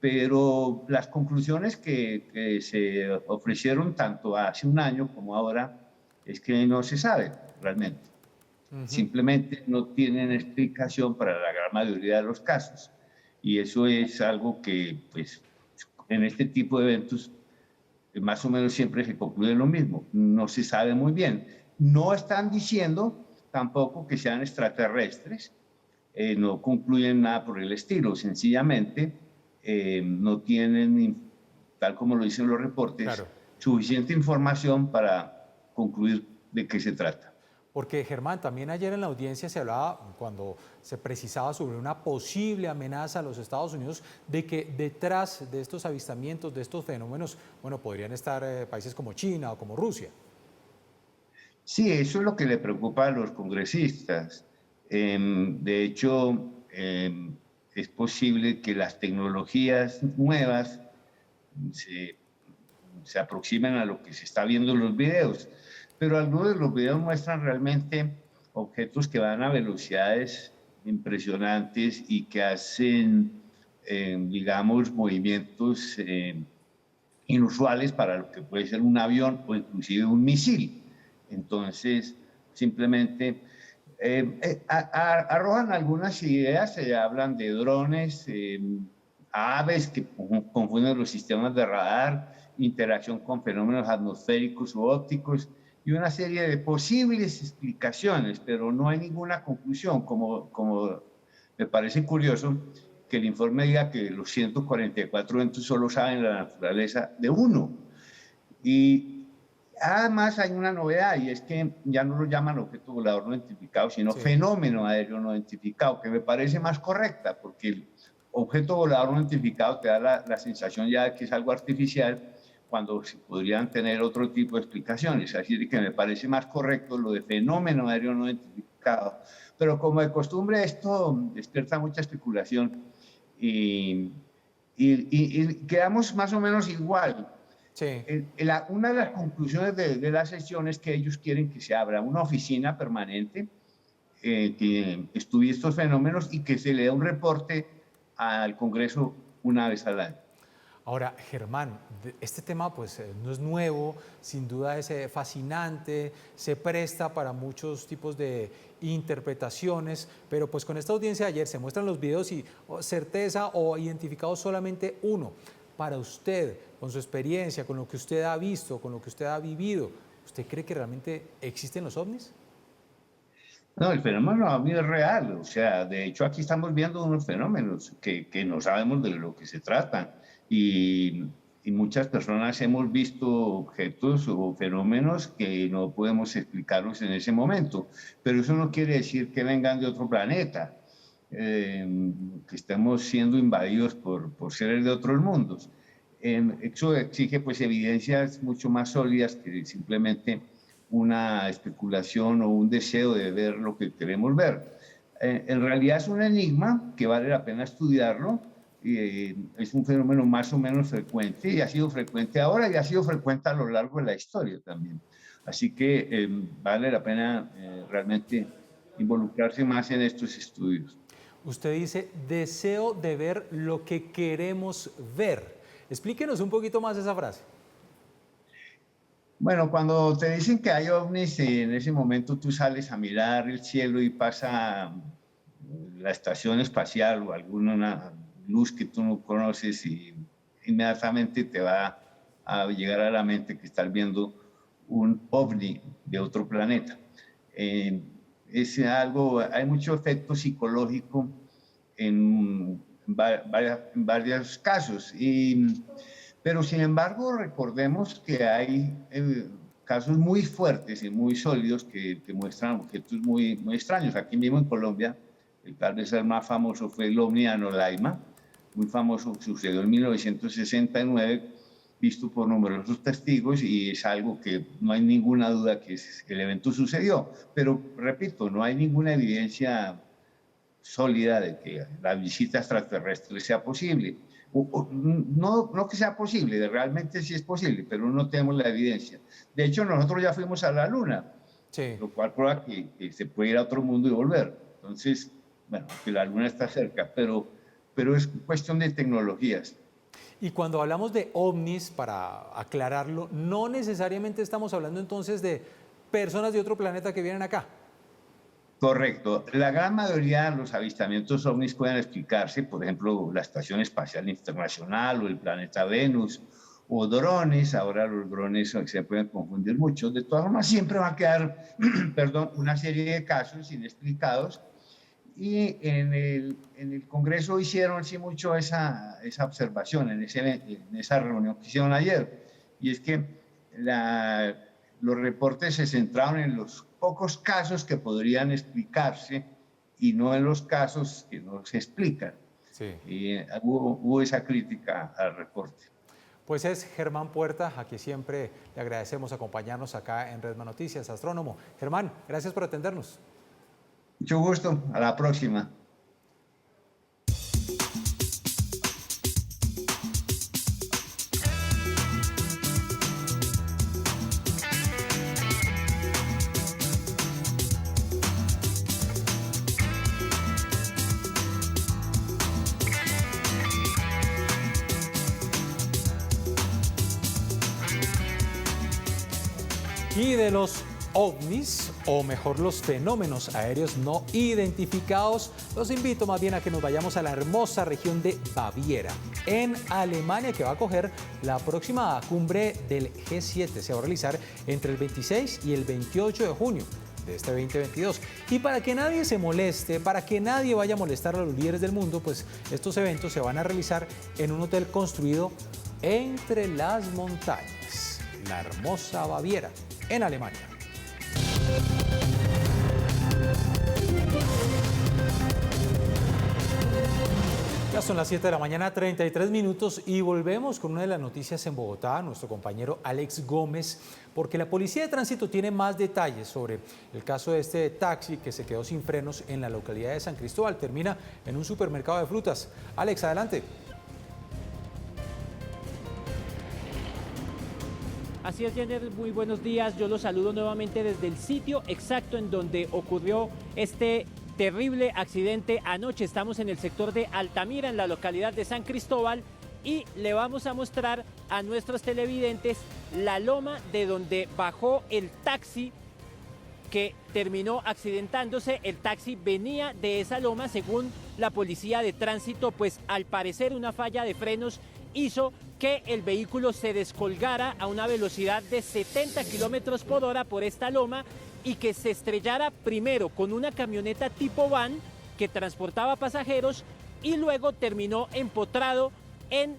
Pero las conclusiones que se ofrecieron tanto hace un año como ahora es que no se sabe realmente. Simplemente no tienen explicación para la gran mayoría de los casos. Y eso es algo que, pues, en este tipo de eventos, más o menos siempre se concluye lo mismo. No se sabe muy bien. No están diciendo tampoco que sean extraterrestres. No concluyen nada por el estilo. Sencillamente no tienen, tal como lo dicen los reportes, suficiente información para concluir de qué se trata. Porque, Germán, también ayer en la audiencia se hablaba, cuando se precisaba sobre una posible amenaza a los Estados Unidos, de que detrás de estos avistamientos, de estos fenómenos, bueno, podrían estar países como China o como Rusia. Sí, eso es lo que le preocupa a los congresistas. De hecho, es posible que las tecnologías nuevas se aproximen a lo que se está viendo en los videos. Pero algunos de los videos muestran realmente objetos que van a velocidades impresionantes y que hacen, digamos, movimientos inusuales para lo que puede ser un avión o inclusive un misil. Entonces, simplemente arrojan algunas ideas, se hablan de drones, aves que confunden los sistemas de radar, interacción con fenómenos atmosféricos u ópticos, y una serie de posibles explicaciones, pero no hay ninguna conclusión, como me parece curioso que el informe diga que los 144 eventos solo saben la naturaleza de uno. Y además hay una novedad, y es que ya no lo llaman objeto volador no identificado, sino fenómeno aéreo no identificado, que me parece más correcta, porque el objeto volador no identificado te da la sensación ya de que es algo artificial, cuando se podrían tener otro tipo de explicaciones. Así que me parece más correcto lo de fenómeno aéreo no identificado. Pero como de costumbre esto despierta mucha especulación y quedamos más o menos igual. Sí. Una de las conclusiones de la sesión es que ellos quieren que se abra una oficina permanente que estudie estos fenómenos y que se le dé un reporte al Congreso una vez al año. Ahora, Germán, este tema pues no es nuevo, sin duda es fascinante, se presta para muchos tipos de interpretaciones, pero pues con esta audiencia de ayer se muestran los videos y certeza o identificado solamente uno. Para usted, con su experiencia, con lo que usted ha visto, con lo que usted ha vivido, ¿usted cree que realmente existen los ovnis? No, el fenómeno ovni es real, o sea, de hecho aquí estamos viendo unos fenómenos que no sabemos de lo que se tratan. Y muchas personas hemos visto objetos o fenómenos que no podemos explicarlos en ese momento, pero eso no quiere decir que vengan de otro planeta, que estemos siendo invadidos por seres de otros mundos. Eso exige pues evidencias mucho más sólidas que simplemente una especulación o un deseo de ver lo que queremos ver. En realidad es un enigma que vale la pena estudiarlo. Es un fenómeno más o menos frecuente y ha sido frecuente ahora y ha sido frecuente a lo largo de la historia también. Así que vale la pena realmente involucrarse más en estos estudios. Usted dice, deseo de ver lo que queremos ver. Explíquenos un poquito más esa frase. Bueno, cuando te dicen que hay ovnis, en ese momento tú sales a mirar el cielo y pasa la estación espacial o alguna luz que tú no conoces y inmediatamente te va a llegar a la mente que estás viendo un ovni de otro planeta. Es algo, hay mucho efecto psicológico en varios casos, pero sin embargo recordemos que hay casos muy fuertes y muy sólidos que muestran objetos muy extraños. Aquí mismo en Colombia, tal vez el más famoso fue el ovni Anolaima, muy famoso, sucedió en 1969 visto por numerosos testigos y es algo que no hay ninguna duda que el evento sucedió. Pero, repito, no hay ninguna evidencia sólida de que la visita extraterrestre sea posible. No que sea posible, realmente sí es posible, pero no tenemos la evidencia. De hecho, nosotros ya fuimos a la Luna, lo cual prueba que se puede ir a otro mundo y volver. Entonces, bueno, que la Luna está cerca, pero es cuestión de tecnologías. Y cuando hablamos de ovnis, para aclararlo, no necesariamente estamos hablando entonces de personas de otro planeta que vienen acá. Correcto. La gran mayoría de los avistamientos ovnis pueden explicarse, por ejemplo, la Estación Espacial Internacional o el planeta Venus, o drones. Ahora los drones se pueden confundir mucho. De todas formas, siempre va a quedar una serie de casos inexplicados. Y en el Congreso hicieron sí mucho esa observación en esa reunión que hicieron ayer. Y es que los reportes se centraron en los pocos casos que podrían explicarse y no en los casos que no se explican. Sí. Y hubo esa crítica al reporte. Pues es Germán Puerta, a quien siempre le agradecemos acompañarnos acá en Redman Noticias, astrónomo. Germán, gracias por atendernos. Mucho gusto, a la próxima. Y de los ovnis, o mejor los fenómenos aéreos no identificados, los invito más bien a que nos vayamos a la hermosa región de Baviera, en Alemania, que va a acoger la próxima cumbre del G7. Se va a realizar entre el 26 y el 28 de junio de este 2022. Y para que nadie se moleste, para que nadie vaya a molestar a los líderes del mundo, pues estos eventos se van a realizar en un hotel construido entre las montañas, la hermosa Baviera, en Alemania. Ya son las 7 de la mañana, 33 minutos, y volvemos con una de las noticias en Bogotá, nuestro compañero Alex Gómez, porque la Policía de Tránsito tiene más detalles sobre el caso de este taxi que se quedó sin frenos en la localidad de San Cristóbal. Termina en un supermercado de frutas. Alex, adelante. Así es, Jenner, muy buenos días. Yo los saludo nuevamente desde el sitio exacto en donde ocurrió este terrible accidente anoche. Estamos en el sector de Altamira, en la localidad de San Cristóbal, y le vamos a mostrar a nuestros televidentes la loma de donde bajó el taxi que terminó accidentándose. El taxi venía de esa loma, según la Policía de Tránsito, pues al parecer una falla de frenos hizo que el vehículo se descolgara a una velocidad de 70 kilómetros por hora por esta loma y que se estrellara primero con una camioneta tipo van que transportaba pasajeros y luego terminó empotrado en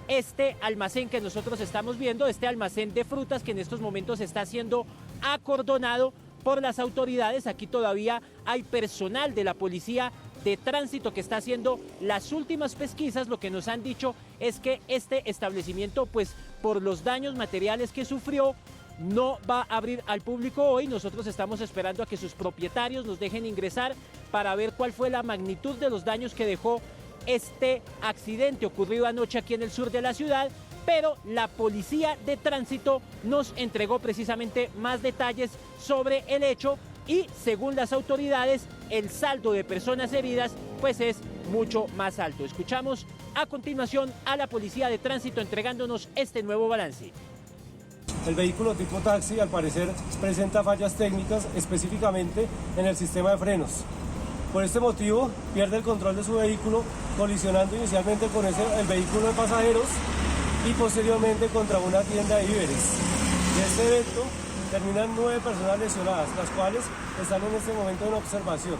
este almacén que nosotros estamos viendo, este almacén de frutas que en estos momentos está siendo acordonado por las autoridades. Aquí todavía hay personal de la Policía de Tránsito que está haciendo las últimas pesquisas. Lo que nos han dicho es que este establecimiento, pues por los daños materiales que sufrió, no va a abrir al público hoy. Nosotros estamos esperando a que sus propietarios nos dejen ingresar para ver cuál fue la magnitud de los daños que dejó este accidente ocurrido anoche aquí en el sur de la ciudad. Pero la Policía de Tránsito nos entregó precisamente más detalles sobre el hecho y según las autoridades el saldo de personas heridas pues es mucho más alto. Escuchamos a continuación a la Policía de Tránsito entregándonos este nuevo balance. El vehículo tipo taxi al parecer presenta fallas técnicas, específicamente en el sistema de frenos. Por este motivo pierde el control de su vehículo, colisionando inicialmente con el vehículo de pasajeros y posteriormente contra una tienda de víveres. De este evento terminan 9 personas lesionadas, las cuales están en este momento en observación.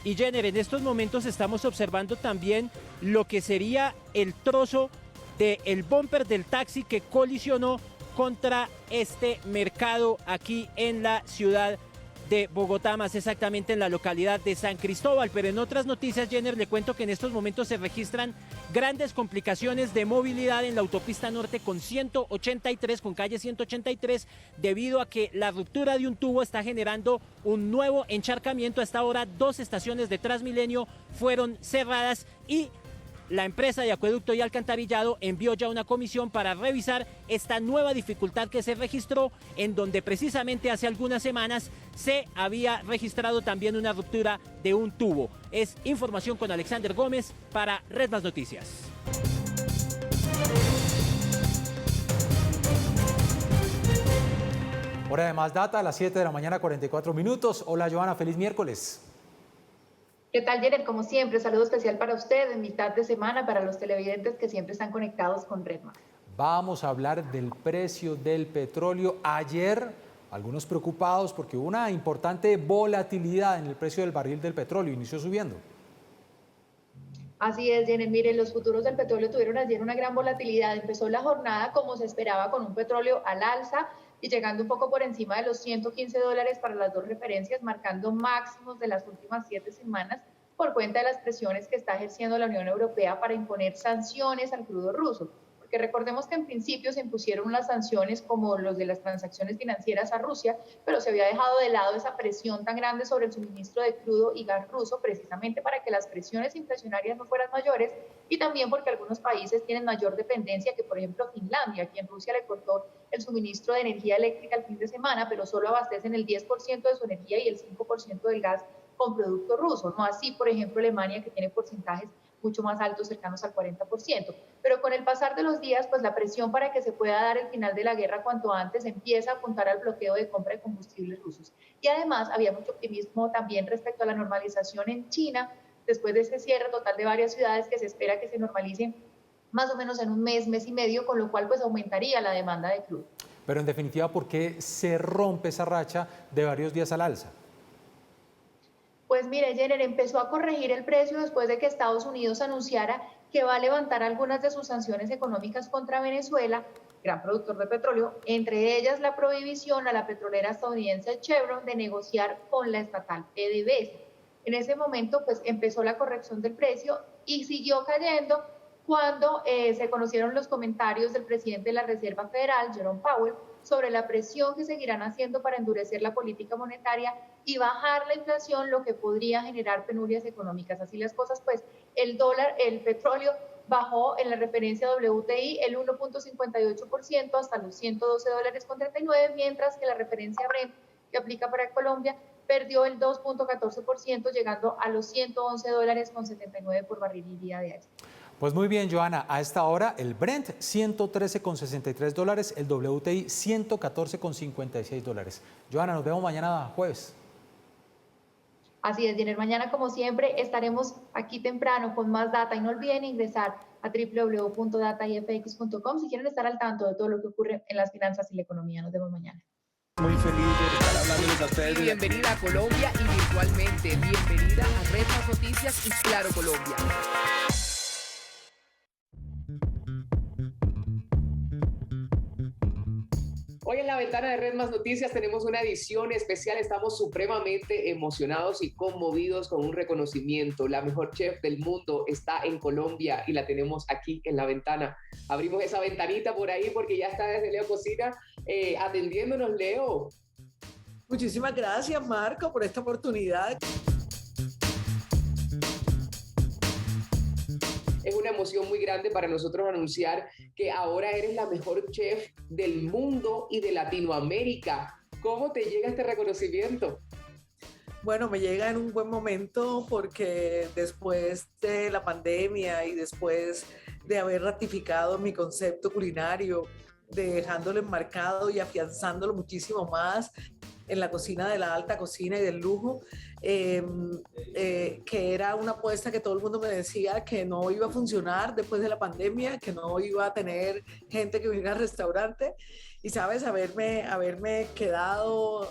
Y Jenner, en estos momentos estamos observando también lo que sería el trozo del bumper del taxi que colisionó contra este mercado aquí en la ciudad de Bogotá, más exactamente en la localidad de San Cristóbal. Pero en otras noticias, Jenner, le cuento que en estos momentos se registran grandes complicaciones de movilidad en la autopista norte con calle 183, debido a que la ruptura de un tubo está generando un nuevo encharcamiento. Hasta ahora 2 estaciones de Transmilenio fueron cerradas y la empresa de acueducto y alcantarillado envió ya una comisión para revisar esta nueva dificultad que se registró, en donde precisamente hace algunas semanas se había registrado también una ruptura de un tubo. Es información con Alexander Gómez para Red Más Noticias. Hora de Más Data, a las 7 de la mañana, 44 minutos. Hola, Joana, feliz miércoles. ¿Qué tal, Jenner? Como siempre, saludo especial para usted en mitad de semana, para los televidentes que siempre están conectados con Redma. Vamos a hablar del precio del petróleo. Ayer, algunos preocupados porque hubo una importante volatilidad en el precio del barril del petróleo, inició subiendo. Así es, Jenner. Mire, los futuros del petróleo tuvieron ayer una gran volatilidad. Empezó la jornada como se esperaba, con un petróleo al alza y llegando un poco por encima de los $115 para las 2 referencias, marcando máximos de las últimas 7 semanas por cuenta de las presiones que está ejerciendo la Unión Europea para imponer sanciones al crudo ruso. Porque recordemos que en principio se impusieron las sanciones como los de las transacciones financieras a Rusia, pero se había dejado de lado esa presión tan grande sobre el suministro de crudo y gas ruso, precisamente para que las presiones inflacionarias no fueran mayores, y también porque algunos países tienen mayor dependencia, que por ejemplo Finlandia, a quien Rusia le cortó el suministro de energía eléctrica el fin de semana, pero solo abastecen el 10% de su energía y el 5% del gas con producto ruso. No así, por ejemplo, Alemania, que tiene porcentajes mucho más altos, cercanos al 40%. Pero con el pasar de los días, pues la presión para que se pueda dar el final de la guerra cuanto antes empieza a apuntar al bloqueo de compra de combustibles rusos. Y además había mucho optimismo también respecto a la normalización en China, después de ese cierre total de varias ciudades que se espera que se normalicen más o menos en un mes, mes y medio, con lo cual pues aumentaría la demanda de crudo. Pero en definitiva, ¿por qué se rompe esa racha de varios días al alza? Pues mire, Jenner, empezó a corregir el precio después de que Estados Unidos anunciara que va a levantar algunas de sus sanciones económicas contra Venezuela, gran productor de petróleo, entre ellas la prohibición a la petrolera estadounidense Chevron de negociar con la estatal PDVSA. En ese momento, pues empezó la corrección del precio y siguió cayendo cuando se conocieron los comentarios del presidente de la Reserva Federal, Jerome Powell, sobre la presión que seguirán haciendo para endurecer la política monetaria y bajar la inflación, lo que podría generar penurias económicas. Así las cosas, pues el petróleo bajó en la referencia WTI el 1.58% hasta los $112.39, mientras que la referencia Brent, que aplica para Colombia, perdió el 2.14%, llegando a los $111.79 por barril el día de ayer. Pues muy bien, Joana, a esta hora el Brent $113.63, el WTI $114.56. Joana, nos vemos mañana jueves. Así es, Jenner. Mañana, como siempre, estaremos aquí temprano con más data y no olviden ingresar a www.dataifx.com si quieren estar al tanto de todo lo que ocurre en las finanzas y la economía. Nos vemos mañana. Muy feliz de estar hablándoles a ustedes. Bienvenida a Colombia y virtualmente. Bienvenida a Red Más Noticias y Claro Colombia. Hoy en la ventana de Red Más Noticias tenemos una edición especial. Estamos supremamente emocionados y conmovidos con un reconocimiento. La mejor chef del mundo está en Colombia y la tenemos aquí en la ventana. Abrimos esa ventanita por ahí porque ya está desde Leo Cocina atendiéndonos, Leo. Muchísimas gracias, Marco, por esta oportunidad. Es una emoción muy grande para nosotros anunciar que ahora eres la mejor chef del mundo y de Latinoamérica. ¿Cómo te llega este reconocimiento? Bueno, me llega en un buen momento porque después de la pandemia y después de haber ratificado mi concepto culinario, dejándolo enmarcado y afianzándolo muchísimo más en la cocina de la alta cocina y del lujo, que era una apuesta que todo el mundo me decía que no iba a funcionar después de la pandemia, que no iba a tener gente que viniera al restaurante. Y sabes, haberme quedado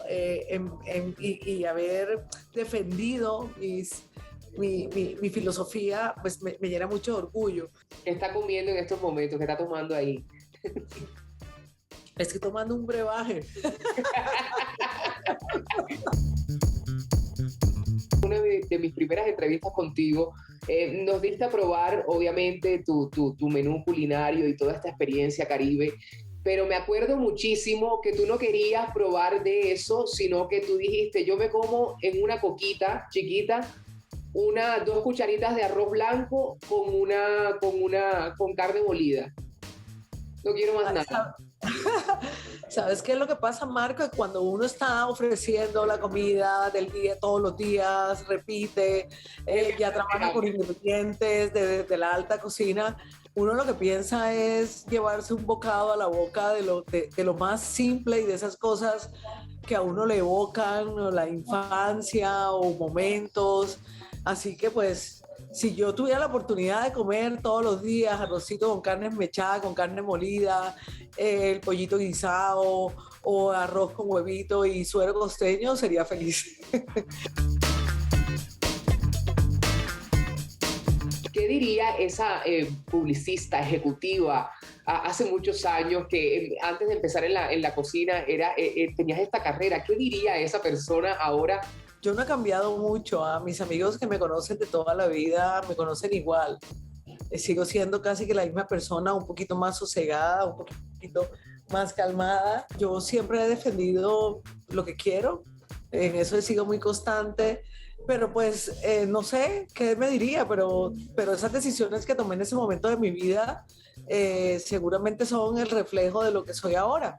y haber defendido mi filosofía, pues me llena mucho de orgullo. ¿Qué está comiendo en estos momentos? ¿Qué está tomando ahí? Estoy tomando un brebaje. Una de mis primeras entrevistas contigo, nos diste a probar, obviamente, tu menú culinario y toda esta experiencia caribe, pero me acuerdo muchísimo que tú no querías probar de eso, sino que tú dijiste, yo me como en una coquita chiquita, 2 cucharitas de arroz blanco con carne molida. No quiero más nada. ¿Sabes qué es lo que pasa, Marco? Cuando uno está ofreciendo la comida del día todos los días, repite, ya trabaja con ingredientes de la alta cocina, uno lo que piensa es llevarse un bocado a la boca de lo más simple y de esas cosas que a uno le evocan la infancia o momentos. Así que pues, si yo tuviera la oportunidad de comer todos los días arrocito con carne mechada, con carne molida, el pollito guisado o arroz con huevito y suero costeño, sería feliz. ¿Qué diría esa publicista ejecutiva hace muchos años que antes de empezar en la cocina tenías esta carrera? ¿Qué diría esa persona ahora? Yo no he cambiado mucho. A mis amigos que me conocen de toda la vida me conocen igual. Sigo siendo casi que la misma persona, un poquito más sosegada, un poquito más calmada. Yo siempre he defendido lo que quiero, en eso he sido muy constante, pero pues no sé qué me diría, pero esas decisiones que tomé en ese momento de mi vida seguramente son el reflejo de lo que soy ahora.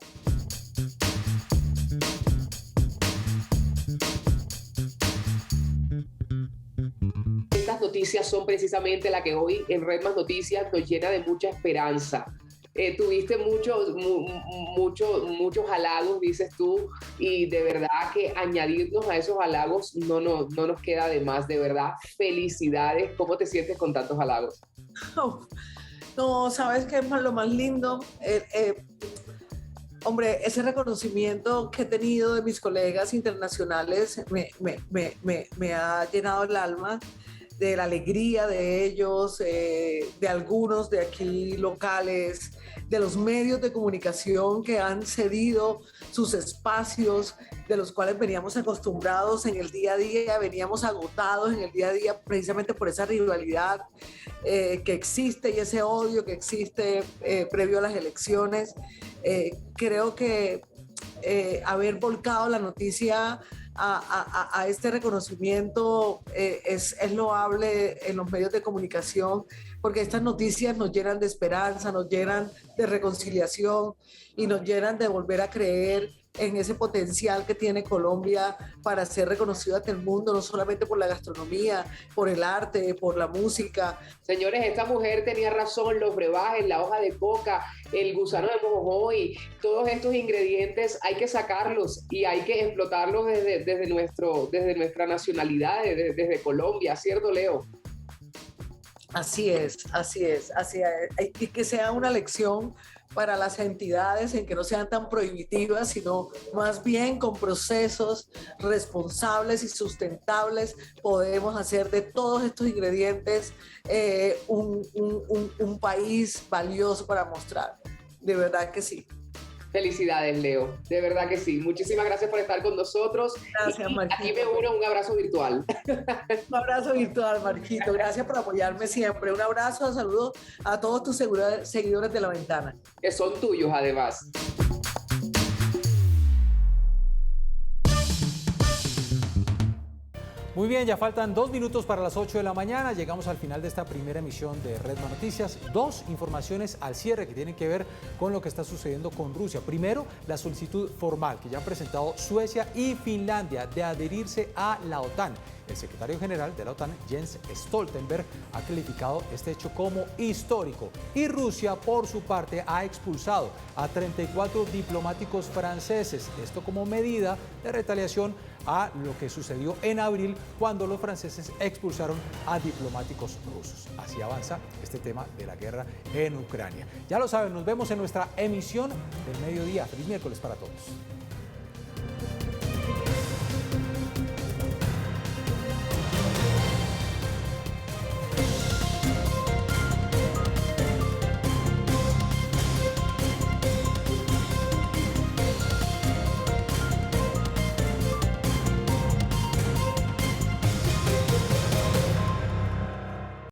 Estas noticias son precisamente la que hoy en Red Más Noticias nos llena de mucha esperanza. Tuviste muchos halagos, dices tú, y de verdad que añadirnos a esos halagos no nos queda de más. De verdad, felicidades. ¿Cómo te sientes con tantos halagos? No, ¿sabes qué es lo más lindo? Hombre, ese reconocimiento que he tenido de mis colegas internacionales me ha llenado el alma, de la alegría de ellos, de algunos de aquí locales, de los medios de comunicación que han cedido sus espacios, de los cuales veníamos acostumbrados en el día a día, veníamos agotados en el día a día precisamente por esa rivalidad que existe y ese odio que existe previo a las elecciones. Creo que haber volcado la noticia a este reconocimiento es loable en los medios de comunicación, porque estas noticias nos llenan de esperanza, nos llenan de reconciliación y nos llenan de volver a creer en ese potencial que tiene Colombia para ser reconocida ante el mundo, no solamente por la gastronomía, por el arte, por la música. Señores, esta mujer tenía razón, los brebajes, la hoja de coca, el gusano de mojojoy, todos estos ingredientes hay que sacarlos y hay que explotarlos desde nuestra nacionalidad, desde Colombia, ¿cierto, Leo? Así es. Y que sea una lección para las entidades en que no sean tan prohibitivas, sino más bien con procesos responsables y sustentables podemos hacer de todos estos ingredientes un país valioso para mostrar. De verdad que sí. Felicidades, Leo. De verdad que sí. Muchísimas gracias por estar con nosotros. Gracias, Marquito. Aquí me uno un abrazo virtual. Un abrazo virtual, Marquito. Gracias por apoyarme siempre. Un abrazo, saludos a todos tus seguidores de La Ventana. Que son tuyos, además. Muy bien, ya faltan 2 minutos para las 8 de la mañana. Llegamos al final de esta primera emisión de Red Más Noticias. 2 informaciones al cierre que tienen que ver con lo que está sucediendo con Rusia. Primero, la solicitud formal que ya han presentado Suecia y Finlandia de adherirse a la OTAN. El secretario general de la OTAN, Jens Stoltenberg, ha calificado este hecho como histórico. Y Rusia, por su parte, ha expulsado a 34 diplomáticos franceses. Esto como medida de retaliación a lo que sucedió en abril cuando los franceses expulsaron a diplomáticos rusos. Así avanza este tema de la guerra en Ucrania. Ya lo saben, nos vemos en nuestra emisión del mediodía. Feliz miércoles para todos.